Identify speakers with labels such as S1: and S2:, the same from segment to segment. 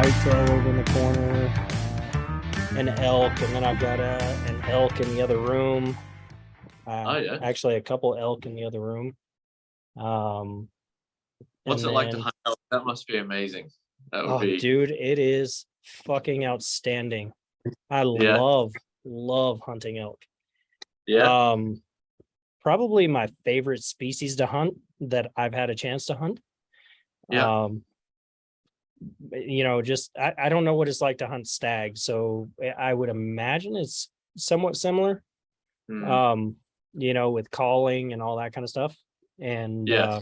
S1: whitetail over in the corner, an elk, and then I've got an elk in the other room.
S2: Oh yeah.
S1: Actually, a couple elk in the other room.
S2: What's
S1: And
S2: it like to
S1: then,
S2: hunt elk? That must be amazing. That would be.
S1: dude, it is fucking outstanding. I
S2: Yeah.
S1: love hunting elk.
S2: Yeah.
S1: Probably my favorite species to hunt that I've had a chance to hunt.
S2: Yeah.
S1: Just I don't know what it's like to hunt stag, so I would imagine it's somewhat similar.
S2: Mm.
S1: With calling and all that kind of stuff. And
S2: Yeah.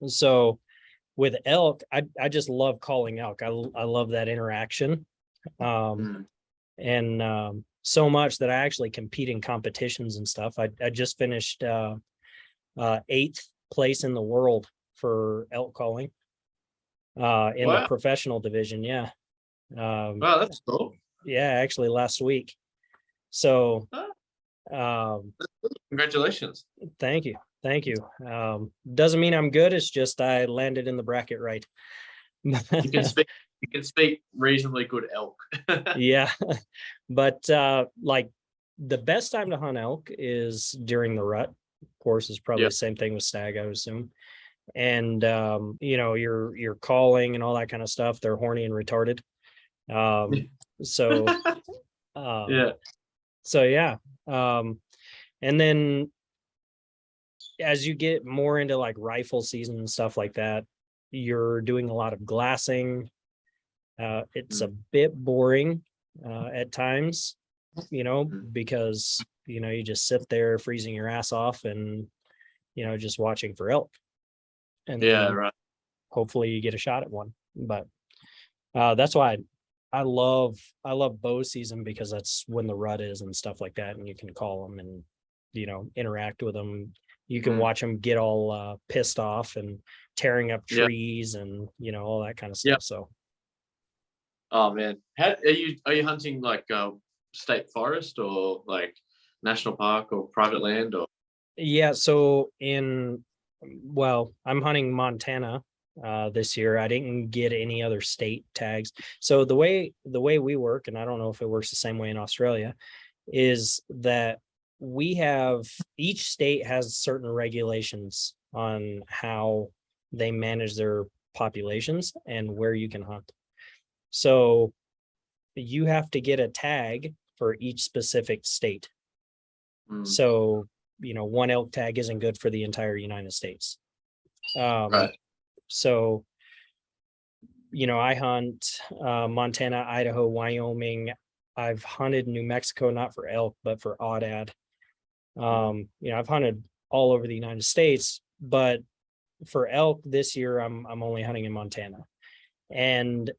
S1: so with elk, I just love calling elk. I love that interaction.
S2: Mm.
S1: And so much that I actually compete in competitions and stuff. I just finished eighth place in the world for elk calling in the
S2: Wow.
S1: professional division. Yeah.
S2: Wow, that's cool.
S1: Yeah, actually last week. So
S2: Oh,
S1: um,
S2: congratulations.
S1: thank you. Thank you. Doesn't mean I'm good. It's just I landed in the bracket right.
S2: You can speak. You can speak reasonably good elk.
S1: Yeah. But like the best time to hunt elk is during the rut. Of course, is probably
S2: Yeah.
S1: the same thing with stag, I would assume. And you're calling and all that kind of stuff. They're horny and retarded. So um
S2: Yeah.
S1: so yeah. And then as you get more into like rifle season and stuff like that, you're doing a lot of glassing. It's a
S2: Mm.
S1: bit boring at times,
S2: Mm.
S1: because you just sit there freezing your ass off and just watching for elk, and
S2: Yeah.
S1: then
S2: Right.
S1: hopefully you get a shot at one. But that's why I love bow season, because that's when the rut is and stuff like that, and you can call them and interact with them. You can
S2: Mm.
S1: watch them get all pissed off and tearing up
S2: Yeah.
S1: trees and all that kind of
S2: Yeah.
S1: stuff. So
S2: Oh man, how are you hunting like state forest or like national park or private land or?
S1: yeah, so I'm hunting Montana this year. I didn't get any other state tags. So the way we work, and I don't know if it works the same way in Australia, is that we have each state has certain regulations on how they manage their populations and where you can hunt. So you have to get a tag for each specific state.
S2: Mm.
S1: So, one elk tag isn't good for the entire United States. Um,
S2: Right.
S1: so, I hunt Montana, Idaho, Wyoming. I've hunted New Mexico, not for elk, but for aoudad.
S2: Mm.
S1: I've hunted all over the United States, but for elk this year, I'm only hunting in Montana. And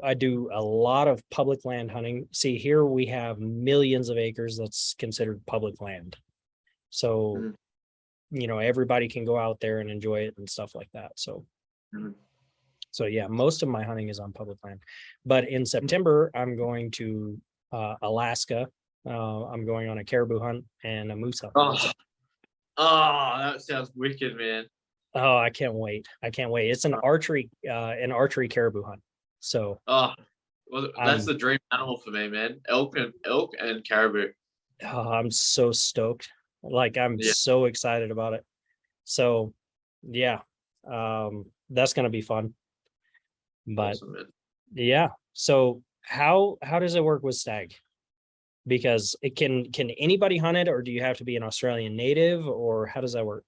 S1: I do a lot of public land hunting. See, here we have millions of acres that's considered public land. So,
S2: Mm.
S1: everybody can go out there and enjoy it and stuff like that. So,
S2: Mm.
S1: yeah, most of my hunting is on public land. But in September, I'm going to Alaska. I'm going on a caribou hunt and a moose hunt.
S2: Oh, oh, that sounds wicked, man.
S1: Oh, I can't wait. I can't wait. It's an archery caribou hunt. So
S2: Oh, well, that's
S1: I'm
S2: the dream animal for me, man. Elk and caribou.
S1: I'm so stoked. Like I'm
S2: Yeah,
S1: so excited about it. So yeah, that's gonna be fun. But
S2: awesome, man.
S1: yeah. So how does it work with stag? Because it can anybody hunt it, or do you have to be an Australian native, or how does that work?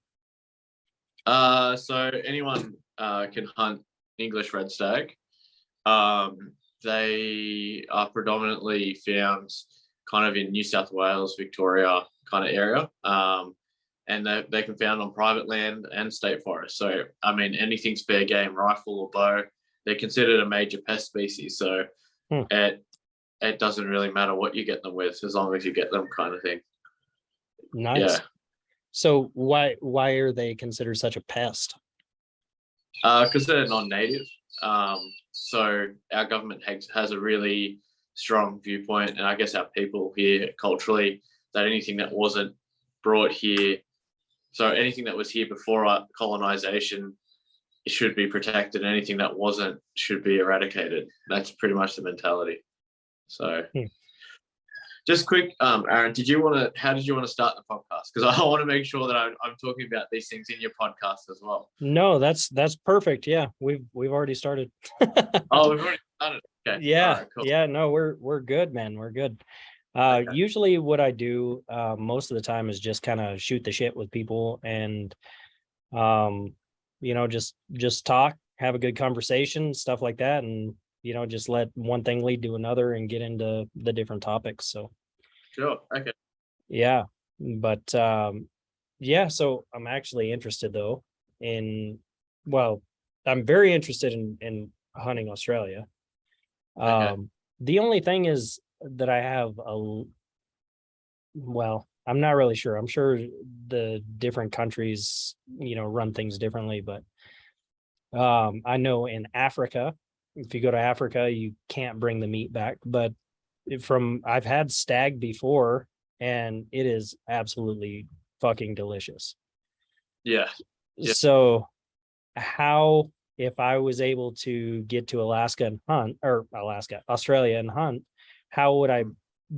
S2: So anyone can hunt English red stag. Um, they are predominantly found kind of in New South Wales, Victoria kind of area. And they can found on private land and state forest. So, I mean, anything's fair game, rifle or bow. They're considered a major pest species. So
S1: Hmm,
S2: it doesn't really matter what you get them with as long as you get them kind of thing.
S1: nice.
S2: Yeah.
S1: So why are they considered such a pest?
S2: Because they're non-native. So our government has a really strong viewpoint, and I guess our people here culturally, that anything that wasn't brought here, so anything that was here before colonization, should be protected. Anything that wasn't should be eradicated. That's pretty much the mentality. So just quick, Aaron, how did you want to start the podcast? Because I want to make sure that I'm talking about these things in your podcast as well.
S1: No, that's perfect. Yeah, we've already started.
S2: Oh, we've already started. Okay.
S1: Yeah.
S2: All right, cool.
S1: Yeah, no, we're good, man. We're good.
S2: Okay.
S1: Usually what I do most of the time is just kind of shoot the shit with people and just talk, have a good conversation, stuff like that, and just let one thing lead to another and get into the different topics. So
S2: Sure. Okay.
S1: yeah, but yeah, so I'm actually interested though well, I'm very interested in hunting Australia.
S2: Okay.
S1: The only thing is that I have I'm not really sure. I'm sure the different countries, run things differently, but I know in Africa, if you go to Africa, you can't bring the meat back, but I've had stag before and it is absolutely fucking delicious.
S2: Yeah. Yeah.
S1: So if I was able to get to Australia and hunt, how would I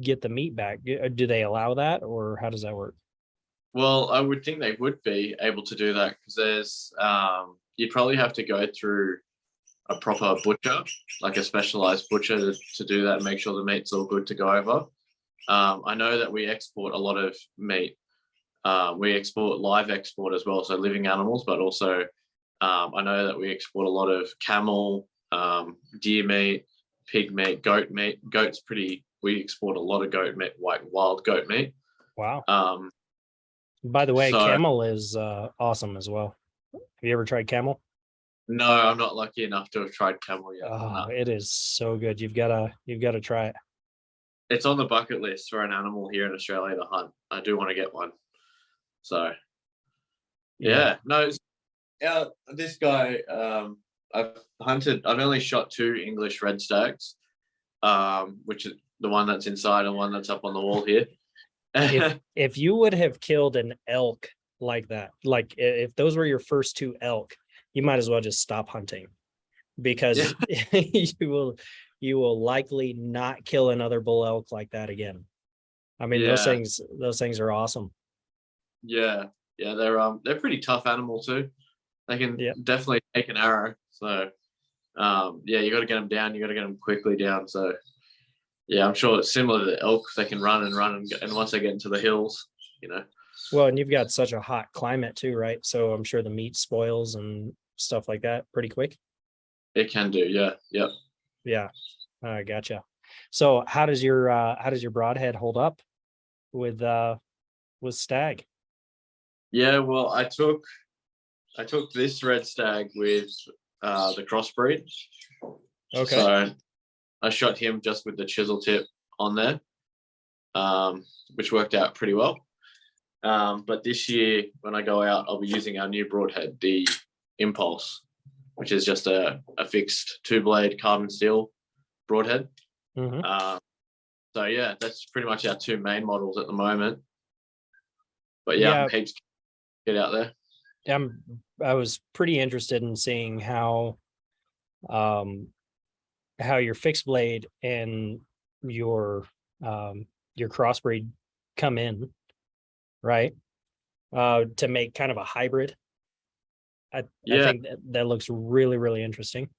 S1: get the meat back? Do they allow that, or how does that work?
S2: Well, I would think they would be able to do that because there's you'd probably have to go through a proper butcher, like a specialized butcher to do that and make sure the meat's all good to go over. I know that we export a lot of meat. We export live export as well, so living animals, but also I know that we export a lot of camel, deer meat, pig meat, goat meat. We export a lot of goat meat, wild goat meat.
S1: Wow. By the way,
S2: So,
S1: camel is awesome as well. Have you ever tried camel?
S2: no, I'm not lucky enough to have tried camel yet.
S1: Oh,
S2: No.
S1: it is so good. You've gotta try it.
S2: It's on the bucket list for an animal here in Australia to hunt. I do want to get one. So, yeah. No, this guy, I've only shot 2 English red stags, which is the one that's inside and one that's up on the wall here.
S1: If you would have killed an elk like that, like if those were your first 2 elk, you might as well just stop hunting, because you will likely not kill another bull elk like that again. I mean, those things are awesome.
S2: Yeah, they're pretty tough animal too. They can definitely take an arrow. So you got to get them down. You got to get them quickly down. So yeah, I'm sure it's similar to the elk. They can run and once they get into the hills,
S1: Well, and you've got such a hot climate too, right? So I'm sure the meat spoils and stuff like that pretty quick.
S2: It can do, yeah. Yep.
S1: Yeah. I gotcha. So how does your broadhead hold up with stag?
S2: Yeah, well, I took this red stag with the crossbreed.
S1: Okay.
S2: So I shot him just with the chisel tip on there, which worked out pretty well. But this year, when I go out, I'll be using our new broadhead, the Impulse, which is just a fixed 2-blade carbon steel broadhead.
S1: Mm-hmm.
S2: So yeah, that's pretty much our 2 main models at the moment. But yeah, I'm heaps get out there.
S1: I was pretty interested in seeing how your fixed blade and your crossbreed come in, right? To make kind of a hybrid. I think that looks really, really interesting.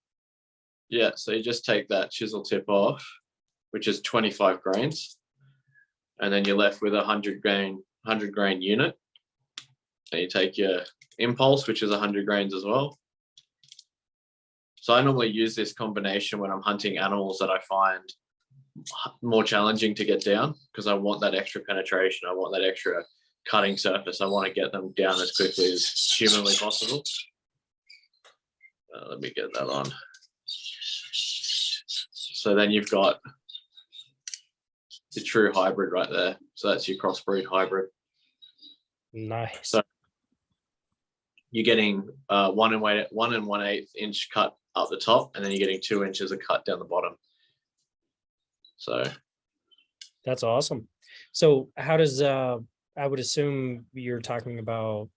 S2: Yeah, so you just take that chisel tip off, which is 25 grains, and then you're left with a 100 grain unit. And you take your Impulse, which is 100 grains as well. So I normally use this combination when I'm hunting animals that I find more challenging to get down, because I want that extra penetration. I want that extra cutting surface. I want to get them down as quickly as humanly possible. Let me get that on. So then you've got the true hybrid right there. So that's your crossbreed hybrid.
S1: Nice.
S2: So you're getting 1 1/8 inch cut up the top, and then you're getting 2 inches of cut down the bottom. So
S1: that's awesome. So how does I would assume you're talking about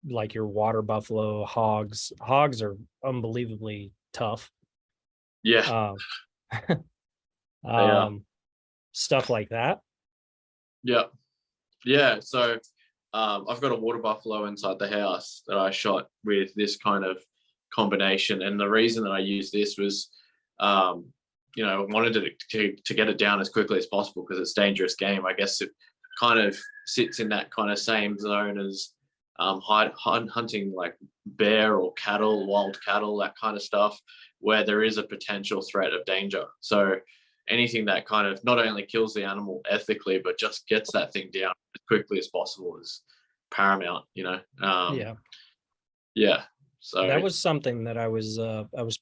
S1: like your water buffalo, hogs. Hogs are unbelievably tough.
S2: Yeah,
S1: Um,
S2: they are.
S1: stuff like that.
S2: Yeah, yeah. So I've got a water buffalo inside the house that I shot with this kind of combination, and the reason that I used this was, um, I wanted to get it down as quickly as possible because it's dangerous game. I guess it kind of sits in that kind of same zone as hunting like bear or cattle, wild cattle, that kind of stuff, where there is a potential threat of danger. So anything that kind of not only kills the animal ethically, but just gets that thing down as quickly as possible is paramount,
S1: Yeah.
S2: Yeah. So,
S1: That was something that I was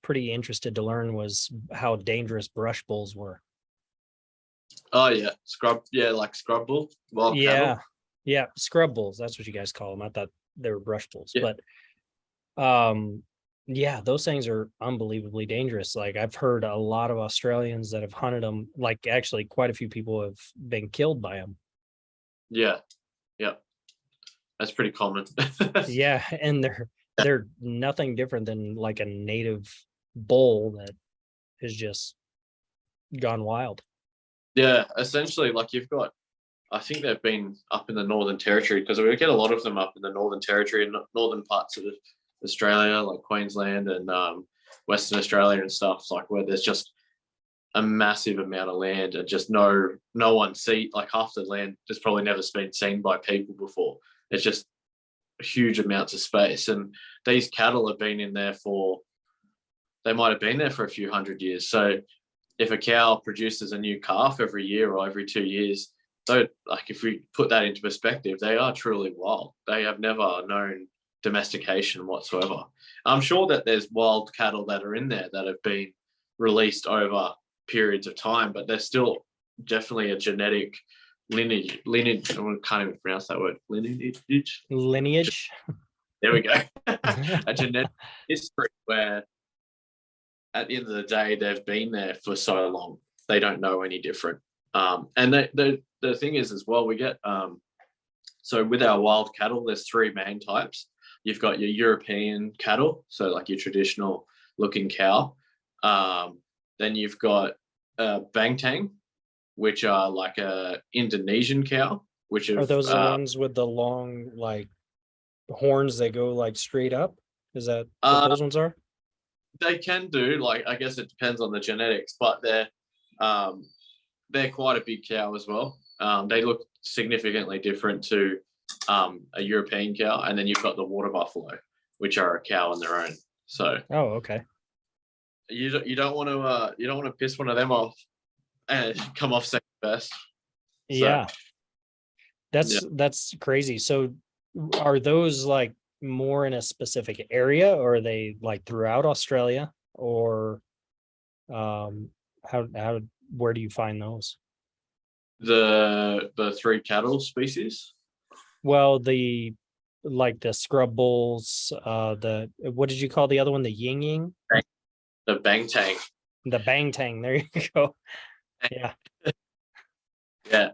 S1: pretty interested to learn was how dangerous brush bulls were.
S2: oh yeah, like scrub bull, wild
S1: Yeah.
S2: cattle.
S1: Yeah, scrub bulls, that's what you guys call them. I thought they were brush bulls,
S2: Yeah.
S1: but um yeah, those things are unbelievably dangerous. Like I've heard a lot of Australians that have hunted them, like actually quite a few people have been killed by them.
S2: Yeah. Yeah. That's pretty common.
S1: Yeah, and they're nothing different than like a native bull that has just gone wild.
S2: Yeah. Essentially, like I think they've been up in the Northern Territory because we get a lot of them up in the Northern Territory and northern parts of Australia, like Queensland and Western Australia and stuff, like where there's just a massive amount of land and just no one like half the land has probably never been seen by people before. It's just huge amounts of space, and these cattle have been in there they might have been there for a few hundred years. So if a cow produces a new calf every year or every 2 years, so like if we put that into perspective, they are truly wild. They have never known domestication whatsoever. I'm sure that there's wild cattle that are in there that have been released over periods of time, but they're still definitely a genetic lineage. I can't even pronounce that word.
S1: Lineage.
S2: There we go. A genetic history where at the end of the day, they've been there for so long, they don't know any different. And the thing is as well, we get so with our wild cattle, there's three main types. You've got your European cattle, so like your traditional looking cow. Then you've got Bangtang, which are like a Indonesian cow, which
S1: Are
S2: have
S1: those the ones with the long like horns that go like straight up? Is that what those ones are?
S2: they can do, like, I guess it depends on the genetics, but they're quite a big cow as well. They look significantly different to a European cow, and then you've got the water buffalo, which are a cow on their own. So
S1: Oh, okay.
S2: you don't want to piss one of them off and come off second best. So
S1: Yeah.
S2: yeah,
S1: That's crazy. So are those like more in a specific area, or are they like throughout Australia, or how where do you find those?
S2: the three cattle species.
S1: Well, the like the scrub bulls, the what did you call the other one? The ying ying?
S2: The Bangtang.
S1: The bang tang. There you go. Yeah.
S2: Yeah.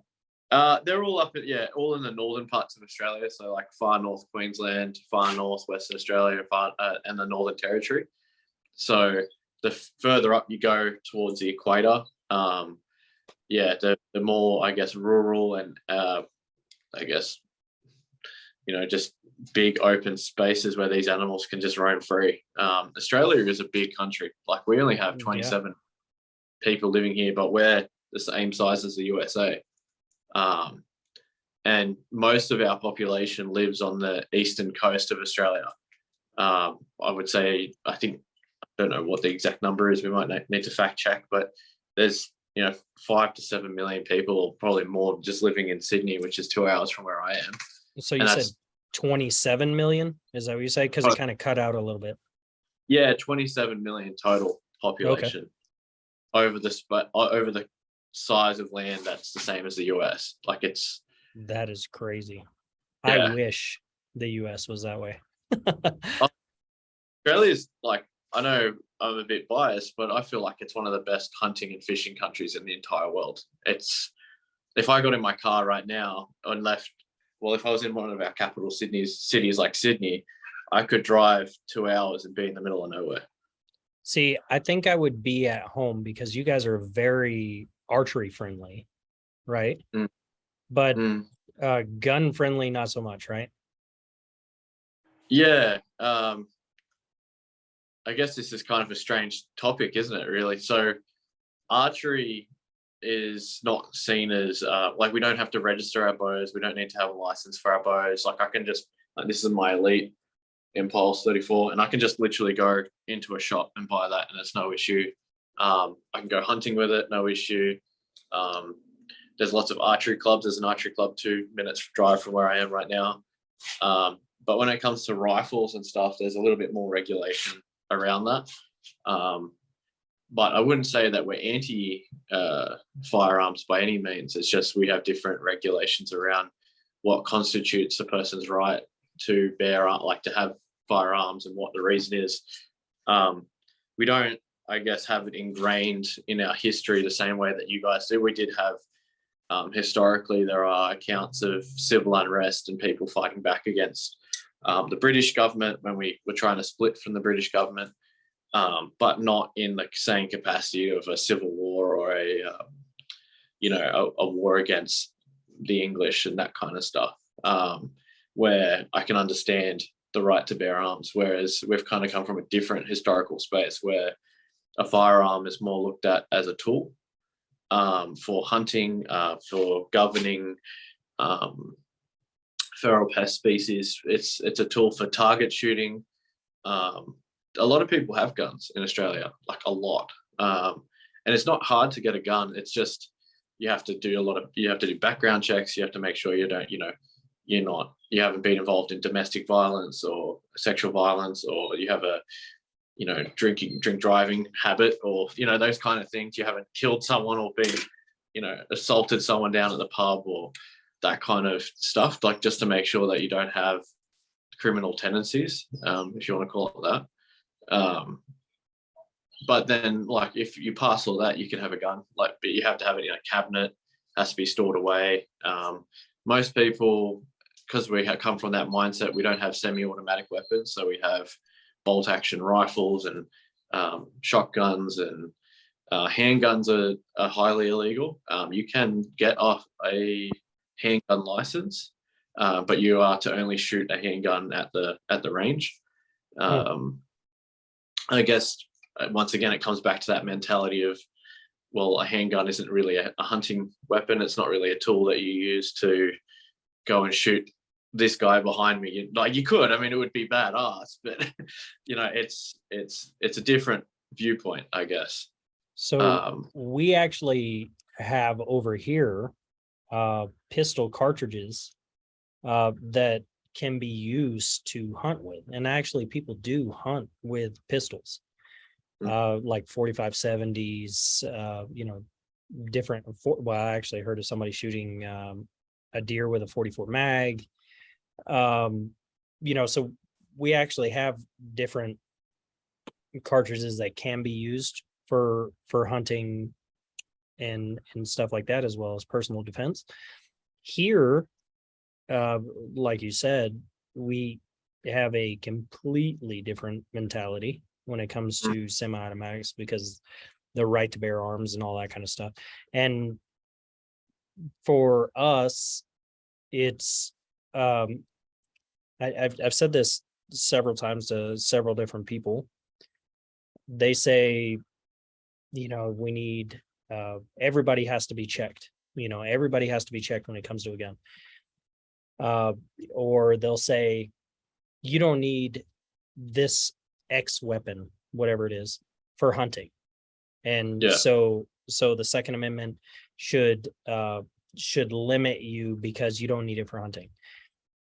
S2: They're all all in the northern parts of Australia. So like far north Queensland, far north Western Australia, and the Northern Territory. So the further up you go towards the equator, the more, I guess, rural and I guess, just big open spaces where these animals can just roam free. Australia is a big country. Like we only have 27 people living here, but we're the same size as the USA. And most of our population lives on the eastern coast of Australia. I would say, I don't know what the exact number is. We might need to fact check, but there's 5 to 7 million people, or probably more, just living in Sydney, which is 2 hours from where I am.
S1: So you said 27 million? Is that what you say? Because it kind of cut out a little bit.
S2: Yeah, 27 million total population over the size of land that's the same as the US. Like
S1: that is crazy.
S2: Yeah.
S1: I wish the US was that way.
S2: Australia's, like, I know I'm a bit biased, but I feel like it's one of the best hunting and fishing countries in the entire world. If I got in my car right now and left well, if I was in one of our capital cities like Sydney, I could drive 2 hours and be in the middle of nowhere.
S1: See, I think I would be at home because you guys are very archery friendly, right?
S2: Mm.
S1: But
S2: Mm.
S1: gun friendly, not so much, right?
S2: Yeah. I guess this is kind of a strange topic, isn't it, really? So archery is not seen as like, we don't have to register our bows. We don't need to have a license for our bows. Like, I can just, like, this is my Elite Impulse 34, and I can just literally go into a shop and buy that, and it's no issue. I can go hunting with it, no issue. There's lots of archery clubs. There's an archery club 2 minutes drive from where I am right now. But when it comes to rifles and stuff, there's a little bit more regulation around that. But I wouldn't say that we're anti firearms by any means. It's just we have different regulations around what constitutes a person's right to bear, like to have firearms, and what the reason is. We don't, I guess, have it ingrained in our history the same way that you guys do. We did have, historically, there are accounts of civil unrest and people fighting back against the British government when we were trying to split from the British government, but not in the same capacity of a civil war or a war against the English and that kind of stuff, where I can understand the right to bear arms, whereas we've kind of come from a different historical space where a firearm is more looked at as a tool for hunting, for governing feral pest species. It's a tool for target shooting. A lot of people have guns in Australia, like a lot, and it's not hard to get a gun. It's just you have to do background checks. You have to make sure you don't, you haven't been involved in domestic violence or sexual violence, or you have a drink driving habit, or those kind of things. You haven't killed someone or been assaulted someone down at the pub, or that kind of stuff, like just to make sure that you don't have criminal tendencies, if you want to call it that. But then, like, if you pass all that, you can have a gun, like, but you have to have it in a cabinet, has to be stored away. Most people, because we have come from that mindset, we don't have semi-automatic weapons, so we have bolt action rifles and shotguns, and handguns are highly illegal. You can get off a handgun license, but you are to only shoot a handgun at the range. I guess once again it comes back to that mentality of, well, a handgun isn't really a hunting weapon. It's not really a tool that you use to go and shoot this guy behind me. Like, you could, I mean, it would be badass, but it's a different viewpoint, I guess.
S1: So we actually have over here pistol cartridges that can be used to hunt with, and actually people do hunt with pistols, like 45-70s, different. Well, I actually heard of somebody shooting a deer with a 44 mag. So we actually have different cartridges that can be used for hunting and stuff like that, as well as personal defense. Here, like you said, we have a completely different mentality when it comes to semi-automatics, because the right to bear arms and all that kind of stuff. And for us, it's I've said this several times to several different people. They say, we need everybody has to be checked. Everybody has to be checked when it comes to a gun. Or they'll say, you don't need this X weapon, whatever it is, for hunting. And so the Second Amendment should limit you because you don't need it for hunting.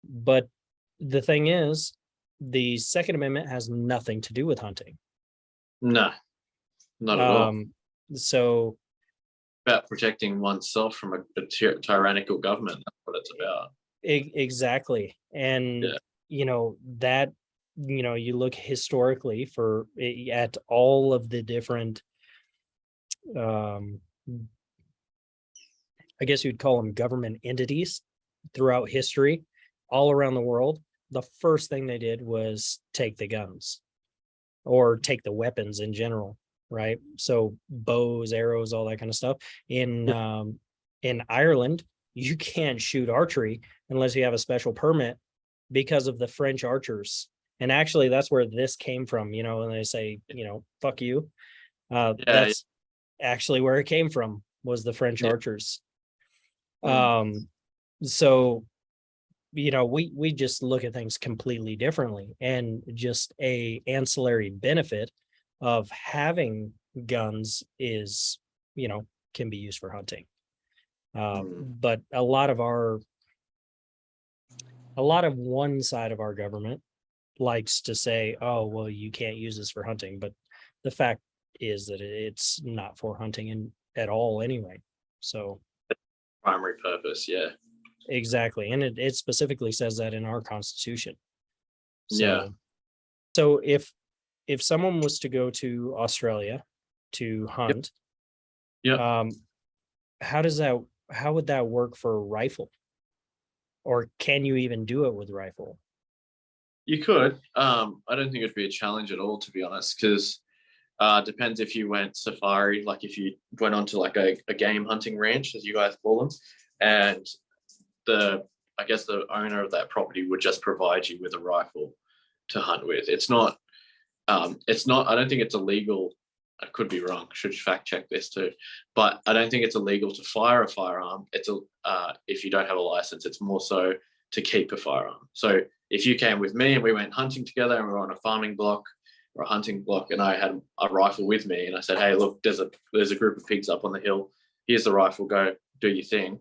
S1: But the thing is, the Second Amendment has nothing to do with hunting.
S2: No, not at all.
S1: So
S2: about protecting oneself from a tyrannical government. That's what it's about.
S1: Exactly. And that, you look historically at all of the different I guess you'd call them government entities throughout history. all around the world, the first thing they did was take the guns or take the weapons in general, right? So bows, arrows, all that kind of stuff. In Ireland, you can't shoot archery unless you have a special permit because of the French archers. And actually, that's where this came from, and they say, fuck you. That's actually where it came from, was the French archers. So, we just look at things completely differently, and just a ancillary benefit of having guns is, can be used for hunting. But a lot of one side of our government likes to say, oh, well, you can't use this for hunting. But the fact is that it's not for hunting at all anyway. So
S2: primary purpose, yeah.
S1: Exactly. And it specifically says that in our Constitution.
S2: So
S1: if someone was to go to Australia to hunt, how would that work for a rifle? Or can you even do it with rifle?
S2: You could. I don't think it'd be a challenge at all, to be honest, because depends if you went safari, like if you went onto like a game hunting ranch, as you guys call them, and I guess the owner of that property would just provide you with a rifle to hunt with. It's not, I don't think it's illegal. I could be wrong. Should fact check this too, but I don't think it's illegal to fire a firearm. It's if you don't have a license, it's more so to keep a firearm. So if you came with me and we went hunting together and we were on a farming block or a hunting block, and I had a rifle with me, and I said, hey, look, there's a group of pigs up on the hill. Here's the rifle. Go do your thing.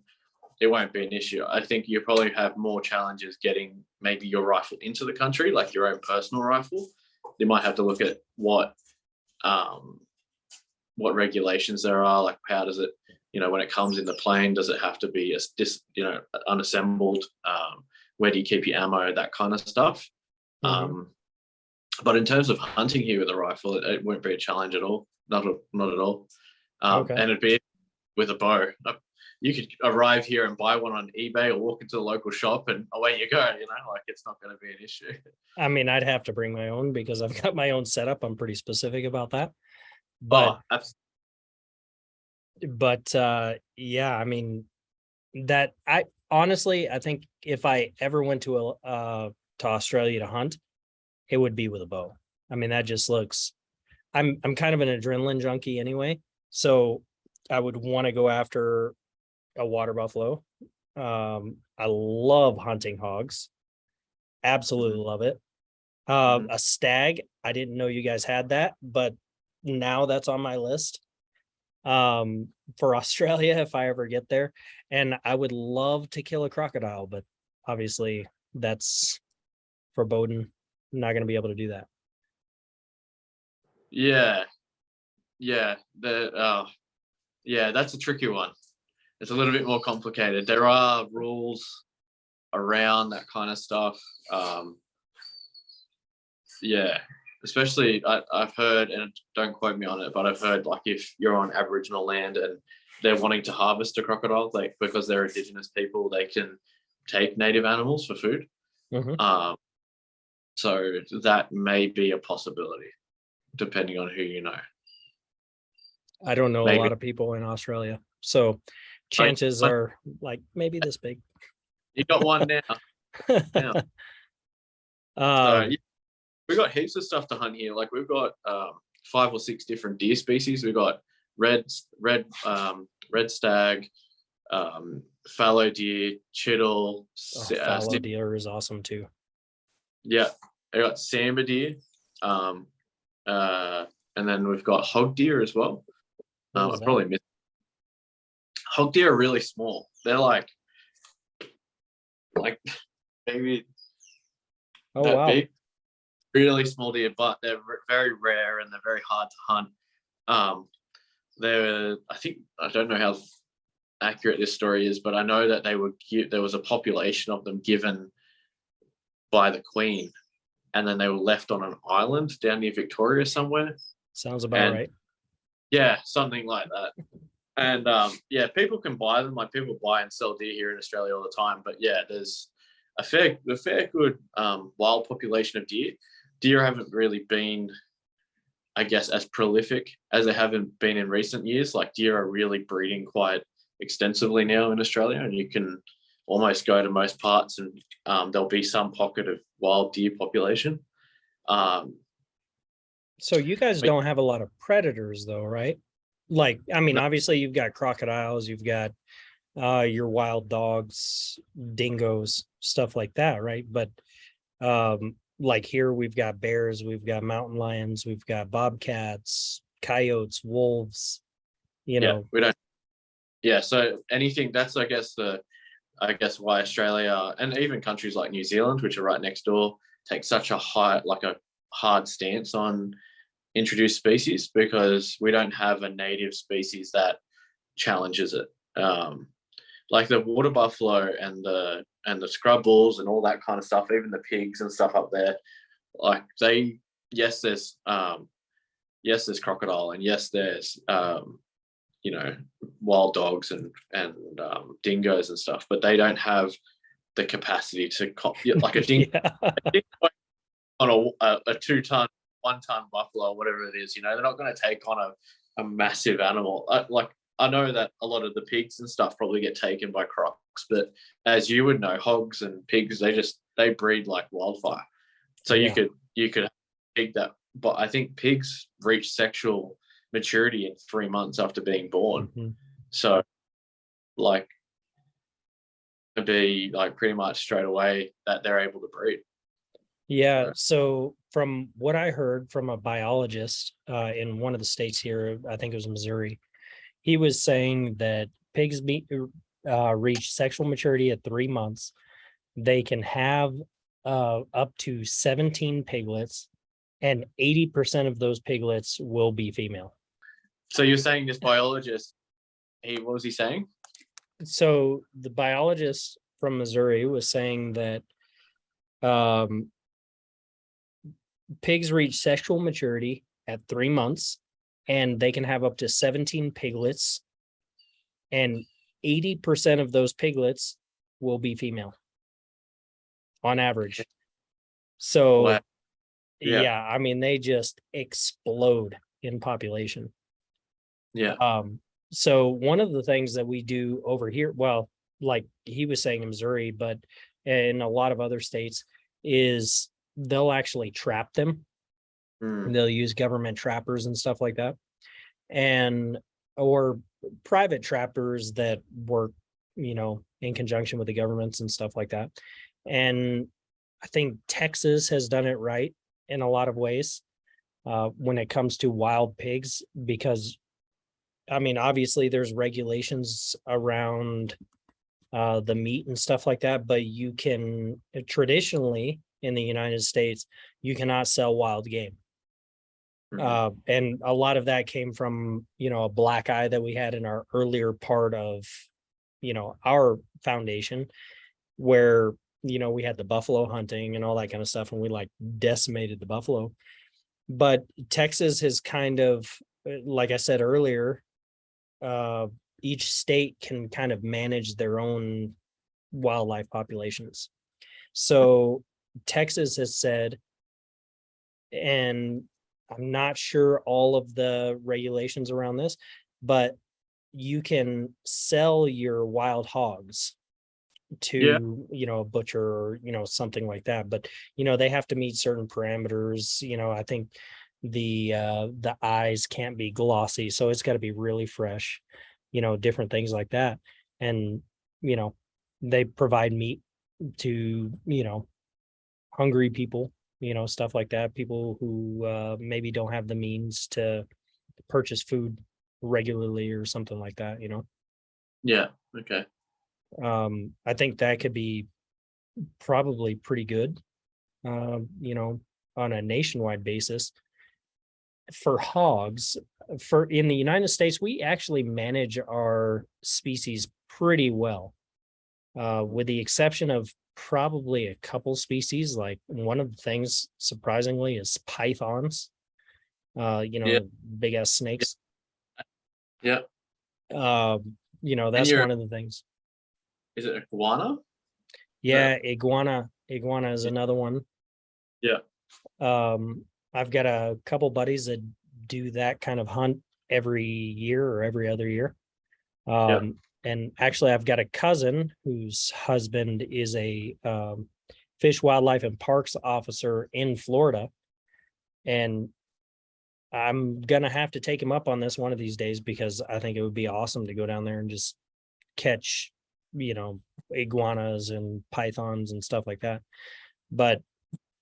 S2: It won't be an issue. I think you probably have more challenges getting maybe your rifle into the country, like your own personal rifle. You might have to look at what regulations there are, like how does it, when it comes in the plane, does it have to be unassembled? Where do you keep your ammo? That kind of stuff. But in terms of hunting here with a rifle, it won't be a challenge at all. Not at all. And it'd be with a bow. You could arrive here and buy one on eBay or walk into the local shop and away you go, like it's not going to be an issue.
S1: I mean, I'd have to bring my own because I've got my own setup. I'm pretty specific about that. But, yeah, I mean, that I think if I ever went to Australia to hunt, it would be with a bow. I mean, that just looks, I'm kind of an adrenaline junkie anyway. So I would want to go after a water buffalo. I love hunting hogs. Absolutely love it. A stag. I didn't know you guys had that, but now that's on my list. For Australia, if I ever get there. And I would love to kill a crocodile, but obviously that's forbidden. I'm not going to be able to do that.
S2: Yeah. That's a tricky one. It's a little bit more complicated. There are rules around that kind of stuff. Especially I've heard, and don't quote me on it, but I've heard like if you're on Aboriginal land and they're wanting to harvest a crocodile, like because they're Indigenous people, they can take native animals for food. So that may be a possibility, depending on who you know.
S1: I don't know a lot of people in Australia, so chances are like maybe this big.
S2: You got one now. So, we've got heaps of stuff to hunt here. Like we've got 5 or 6 different deer species. We've got red stag, fallow deer, chital.
S1: Fallow deer is awesome too.
S2: Yeah, I got sambar deer, and then we've got hog deer as well. I probably missed. Hog deer are really small. They're like maybe big. Really small deer, but they're very rare and they're very hard to hunt. I don't know how accurate this story is, but I know that there was a population of them given by the Queen, and then they were left on an island down near Victoria somewhere.
S1: Sounds about right.
S2: Yeah, something like that. And people can buy them. Like people buy and sell deer here in Australia all the time. But yeah, there's a fair good wild population of deer. Deer haven't really been, I guess, as prolific as they haven't been in recent years. Like deer are really breeding quite extensively now in Australia, and you can almost go to most parts and there'll be some pocket of wild deer population.
S1: So you guys
S2: But
S1: don't have a lot of predators though, right? Like, I mean, obviously you've got crocodiles, you've got your wild dogs, dingoes, stuff like that, right? But like here we've got bears, we've got mountain lions, we've got bobcats, coyotes, wolves, you
S2: yeah,
S1: know.
S2: we don't. Yeah, so anything that's I guess why Australia and even countries like New Zealand, which are right next door, take such a hard stance on introduced species, because we don't have a native species that challenges it. Like the water buffalo and the scrub bulls and all that kind of stuff, even the pigs and stuff up there, like they, yes, there's crocodile, and yes, there's wild dogs and dingoes and stuff, but they don't have the capacity to like a dingo,
S1: Yeah.
S2: a dingo on a 2 ton, 1 ton buffalo or whatever it is. They're not going to take on a massive animal. Like I know that a lot of the pigs and stuff probably get taken by crocs, but as you would know, hogs and pigs, they breed like wildfire. So
S1: Yeah.
S2: you could pig that, but I think pigs reach sexual maturity in 3 months after being born.
S1: Mm-hmm.
S2: So like it'd be like pretty much straight away that they're able to breed.
S1: Yeah. So from what I heard from a biologist in one of the states here, I think it was Missouri, he was saying that pigs reach sexual maturity at 3 months. They can have up to 17 piglets, and 80% of those piglets will be female.
S2: So you're saying this biologist, what was he saying?
S1: So the biologist from Missouri was saying that pigs reach sexual maturity at 3 months, and they can have up to 17 piglets, and 80% of those piglets will be female on average. So
S2: Wow.
S1: yeah, I mean, they just explode in population.
S2: Yeah.
S1: So one of the things that we do over here, well, like he was saying in Missouri, but in a lot of other states, is they'll actually trap them. They'll use government trappers and stuff like that, or private trappers that work, in conjunction with the governments and stuff like that. And I think Texas has done it right in a lot of ways when it comes to wild pigs, because I mean, obviously there's regulations around the meat and stuff like that, but you can traditionally in the United States, you cannot sell wild game. And a lot of that came from, a black eye that we had in our earlier part of, our foundation, where, we had the buffalo hunting and all that kind of stuff, and we like decimated the buffalo. But Texas has kind of, like I said earlier, each state can kind of manage their own wildlife populations. So Texas has said, and I'm not sure all of the regulations around this, but you can sell your wild hogs to, a butcher or, something like that. But, they have to meet certain parameters. I think the eyes can't be glossy, so it's got to be really fresh, different things like that. And, they provide meat to, hungry people, stuff like that, people who maybe don't have the means to purchase food regularly or something like that.
S2: Yeah. Okay.
S1: I think that could be probably pretty good, on a nationwide basis. For hogs, in the United States, we actually manage our species pretty well, with the exception of probably a couple species. Like one of the things, surprisingly, is pythons, big ass snakes.
S2: Yeah.
S1: That's one of the things.
S2: Is it iguana?
S1: Yeah, iguana is another one.
S2: Yeah.
S1: I've got a couple buddies that do that kind of hunt every year or every other year.
S2: Yeah.
S1: And actually, I've got a cousin whose husband is a fish, wildlife, and parks officer in Florida. And I'm gonna have to take him up on this one of these days because I think it would be awesome to go down there and just catch, iguanas and pythons and stuff like that. But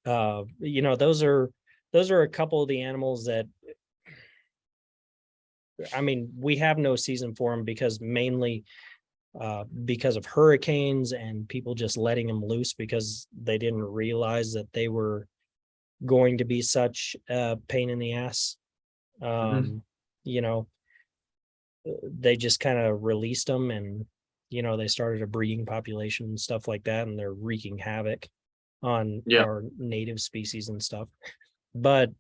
S1: those are a couple of the animals that, I mean, we have no season for them because mainly because of hurricanes and people just letting them loose because they didn't realize that they were going to be such a pain in the ass.
S2: Mm-hmm.
S1: You know, they just kind of released them, and they started a breeding population and stuff like that, and they're wreaking havoc on
S2: Yeah.
S1: our native species and stuff. But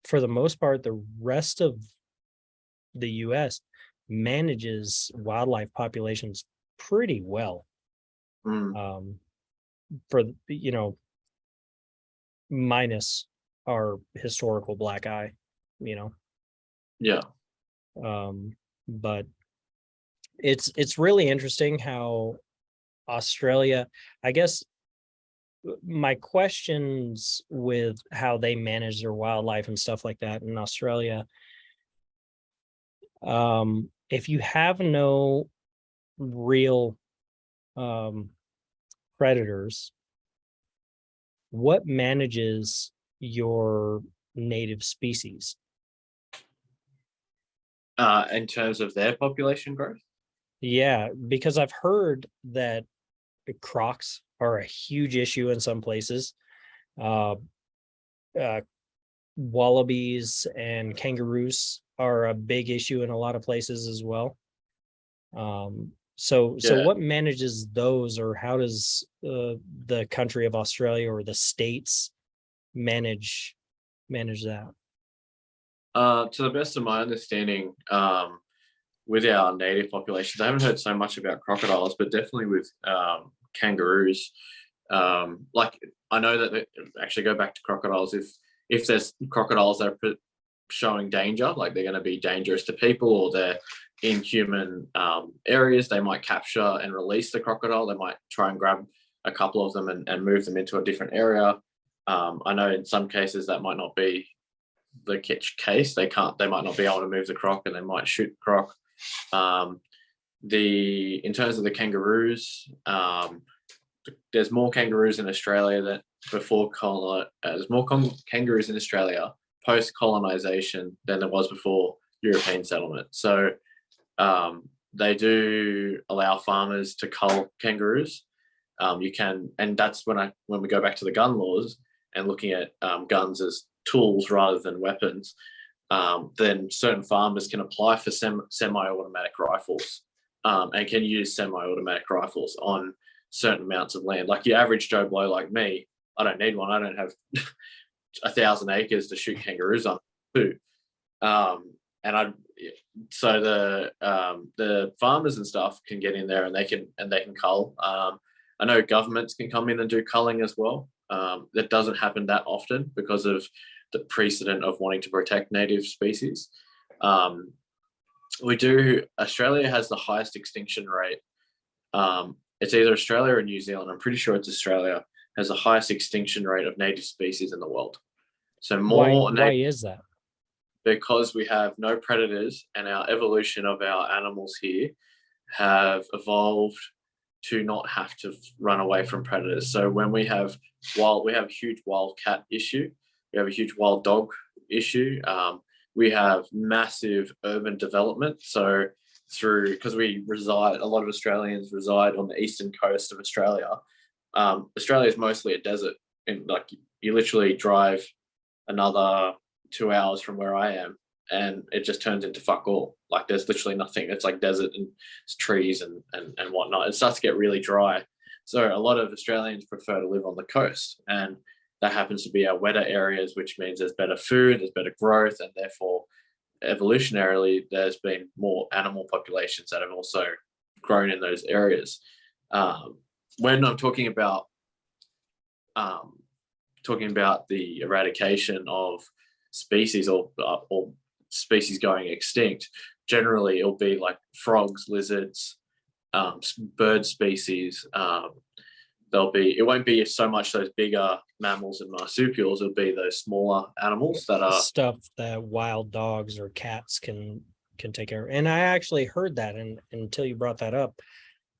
S1: for the most part, the rest of the US manages wildlife populations pretty well.
S2: Mm.
S1: For minus our historical black eye, you know.
S2: Yeah.
S1: But it's really interesting how Australia, I guess my questions with how they manage their wildlife and stuff like that in Australia, if you have no real predators, what manages your native species?
S2: In terms of their population growth.
S1: Yeah, because I've heard that crocs are a huge issue in some places. Uh, uh, Wallabies and kangaroos are a big issue in a lot of places as well. So
S2: Yeah.
S1: what manages those, or how does the country of Australia or the states manage that?
S2: To the best of my understanding, with our native populations, I haven't heard so much about crocodiles, but definitely with kangaroos. Like I know that they actually go back to crocodiles. If there's crocodiles that are showing danger, like they're going to be dangerous to people or they're in human areas, they might capture and release the crocodile. They might try and grab a couple of them and move them into a different area. I know in some cases that might not be the case. They might not be able to move the croc and they might shoot the croc. In terms of the kangaroos, there's more kangaroos in Australia that there's more kangaroos in Australia post colonization than there was before European settlement. So they do allow farmers to cull kangaroos. You can, and that's when we go back to the gun laws and looking at guns as tools rather than weapons. Then certain farmers can apply for semi-automatic rifles and can use semi-automatic rifles on certain amounts of land. Like your average Joe Blow like me, I don't need one. I don't have 1,000 acres to shoot kangaroos on too. So the farmers and stuff can get in there and they can cull. I know governments can come in and do culling as well. That doesn't happen that often because of the precedent of wanting to protect native species. Australia has the highest extinction rate. It's either Australia or New Zealand. I'm pretty sure it's Australia has the highest extinction rate of native species in the world. So
S1: Why is that?
S2: Because we have no predators and our evolution of our animals here have evolved to not have to run away from predators. So when we have a huge wild cat issue, we have a huge wild dog issue. We have massive urban development. So because a lot of Australians reside on the eastern coast of Australia. Australia is mostly a desert, and like you literally drive another 2 hours from where I am, and it just turns into fuck all. Like there's literally nothing. It's like desert and trees and whatnot. It starts to get really dry. So a lot of Australians prefer to live on the coast, and that happens to be our wetter areas, which means there's better food, there's better growth, and therefore evolutionarily there's been more animal populations that have also grown in those areas. when I'm talking about the eradication of species or species going extinct, generally it'll be like frogs, lizards, bird species. It won't be so much those bigger mammals and marsupials. It'll be those smaller animals that are
S1: stuff that wild dogs or cats can take care of. And I actually heard that, and until you brought that up,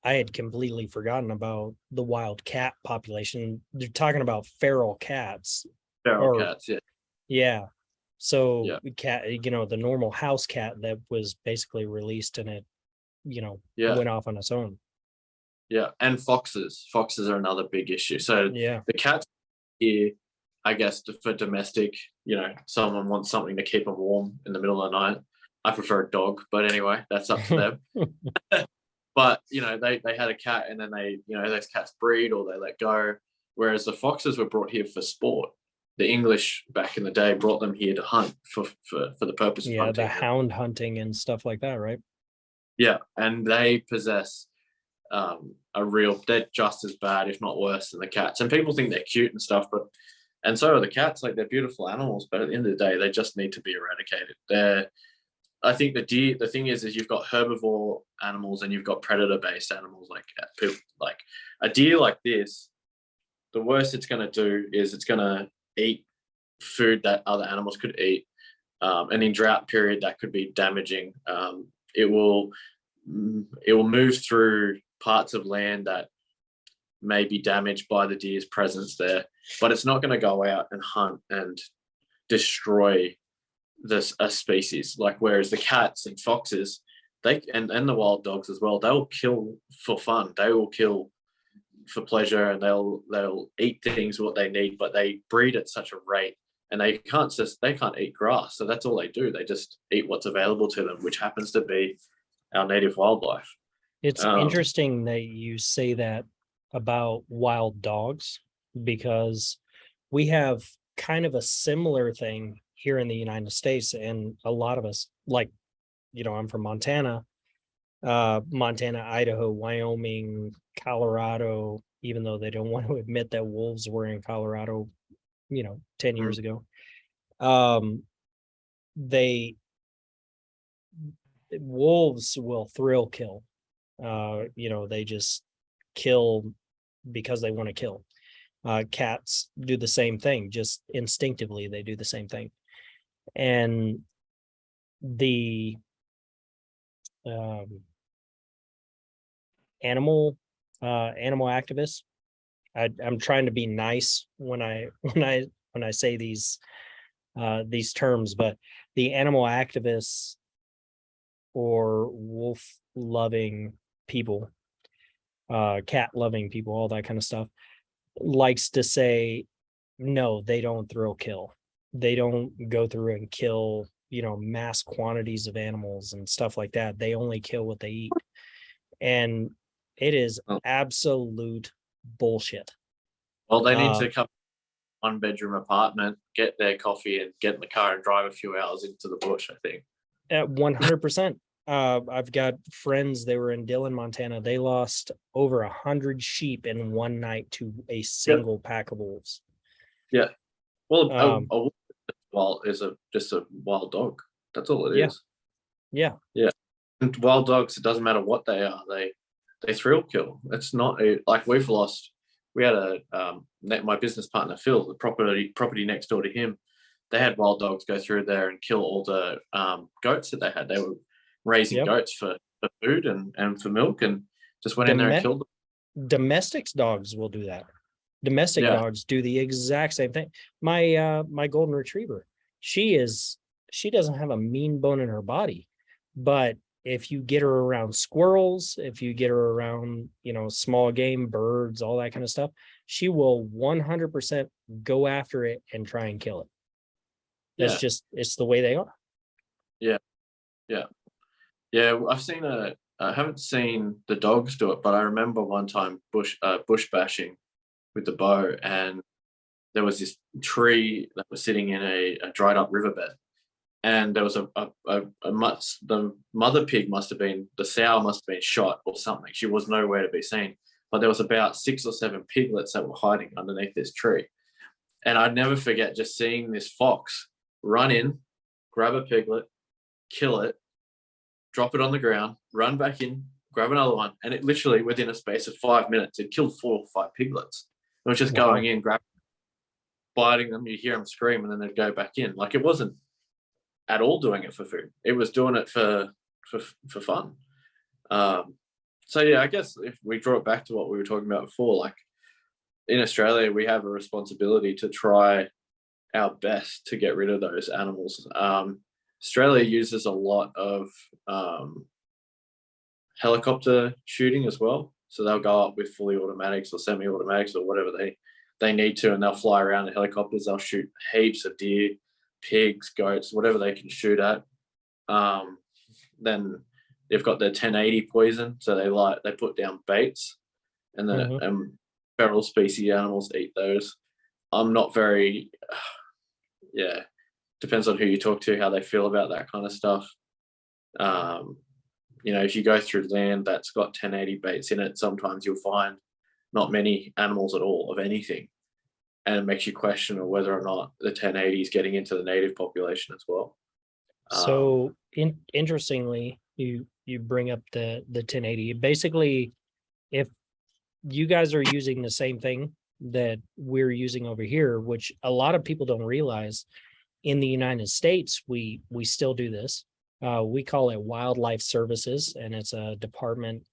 S1: I had completely forgotten about the wild cat population. They're talking about feral cats.
S2: feral cats. Yeah,
S1: Yeah. So
S2: yeah,
S1: cat, the normal house cat that was basically released and it,
S2: yeah,
S1: went off on its own.
S2: yeah. And foxes. Foxes are another big issue. So
S1: Yeah.
S2: the cats here, I guess, for domestic, someone wants something to keep them warm in the middle of the night. I prefer a dog, but anyway, that's up to them. But they had a cat, and then those cats breed or they let go. Whereas the foxes were brought here for sport. The English back in the day brought them here to hunt for the purpose of hunting.
S1: The hound hunting and stuff like that, right?
S2: Yeah, and they possess they're just as bad, if not worse, than the cats. And people think they're cute and stuff, and so are the cats. Like, they're beautiful animals, but at the end of the day, they just need to be eradicated. I think the deer. The thing is you've got herbivore animals and you've got predator-based animals like people. Like a deer like this, the worst it's going to do is it's going to eat food that other animals could eat, and in drought period that could be damaging. It will move through parts of land that may be damaged by the deer's presence there, but it's not going to go out and hunt and destroy a species. Like, whereas the cats and foxes, and the wild dogs as well, they'll kill for fun. They will kill for pleasure, and they'll eat things what they need, but they breed at such a rate, and they can't eat grass. So that's all they do. They just eat what's available to them, which happens to be our native wildlife.
S1: It's interesting that you say that about wild dogs, because we have kind of a similar thing here in the United States. And a lot of us, like, I'm from Montana, Idaho, Wyoming, Colorado, even though they don't want to admit that wolves were in Colorado, 10 years ago. Wolves will thrill kill. They just kill because they want to kill. Cats do the same thing, just instinctively they do the same thing. And the animal activists, I'm trying to be nice when I say these terms, but the animal activists or wolf loving people, cat loving people, all that kind of stuff, likes to say, no, they don't thrill kill. They don't go through and kill, mass quantities of animals and stuff like that. They only kill what they eat. And it is absolute bullshit.
S2: Well, they need to come one bedroom apartment, get their coffee, and get in the car and drive a few hours into the bush, I think.
S1: 100%. I've got friends, they were in Dillon, Montana. They lost over 100 sheep in one night to a single pack of wolves.
S2: Yeah. Well, a wolf is just a wild dog. That's all it is.
S1: Yeah.
S2: Yeah. And wild dogs, it doesn't matter what they are. They thrill kill. It's not like we had my business partner, Phil, the property next door to him. They had wild dogs go through there and kill all the goats that they had. They were raising goats for food and for milk, and just went in there and killed them.
S1: Domestic dogs will do that. Domestic dogs do the exact same thing. My golden retriever, she doesn't have a mean bone in her body, but if you get her around squirrels, if you get her around, small game, birds, all that kind of stuff, she will 100% go after it and try and kill it. That's it's the way they are.
S2: Yeah. I haven't seen the dogs do it, but I remember one time bush bashing with the bow, and there was this tree that was sitting in a dried up riverbed, and there was the mother pig the sow must have been shot or something. She was nowhere to be seen. but there was about 6 or 7 piglets that were hiding underneath this tree. And I'd never forget just seeing this fox run in, grab a piglet, kill it, drop it on the ground, run back in, grab another one, and it literally, within a space of 5 minutes, it killed 4 or 5 piglets. It was just going in, grabbing, biting them, you'd hear them scream, and then they'd go back in. Like, it wasn't at all doing it for food. It was doing it for fun. So yeah, I guess if we draw it back to what we were talking about before, like in Australia, we have a responsibility to try our best to get rid of those animals. Australia uses a lot of helicopter shooting as well. So they'll go up with fully automatics or semi-automatics or whatever they need to, and they'll fly around in helicopters. They'll shoot heaps of deer, pigs, goats, whatever they can shoot at. Then they've got their 1080 poison, so they put down baits, and the feral species animals eat those. I'm not very, depends on who you talk to, how they feel about that kind of stuff. If you go through land that's got 1080 baits in it, sometimes you'll find not many animals at all of anything, and it makes you question whether or not the 1080 is getting into the native population as well.
S1: So interestingly, you bring up the 1080. Basically, if you guys are using the same thing that we're using over here, which a lot of people don't realize, in the United States, we still do this. We call it Wildlife Services, and it's a department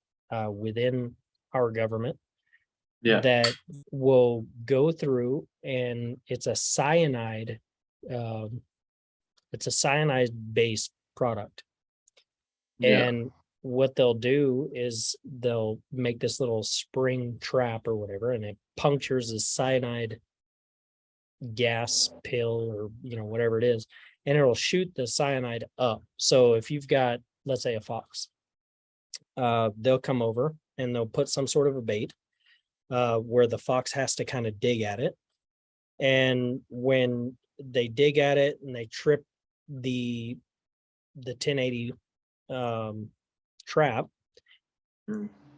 S1: within our government that will go through, and it's a cyanide based product. And what they'll do is they'll make this little spring trap or whatever, and it punctures a cyanide gas pill or whatever it is, and it'll shoot the cyanide up. So if you've got, let's say, a fox, they'll come over and they'll put some sort of a bait where the fox has to kind of dig at it. And when they dig at it and they trip the 1080 trap,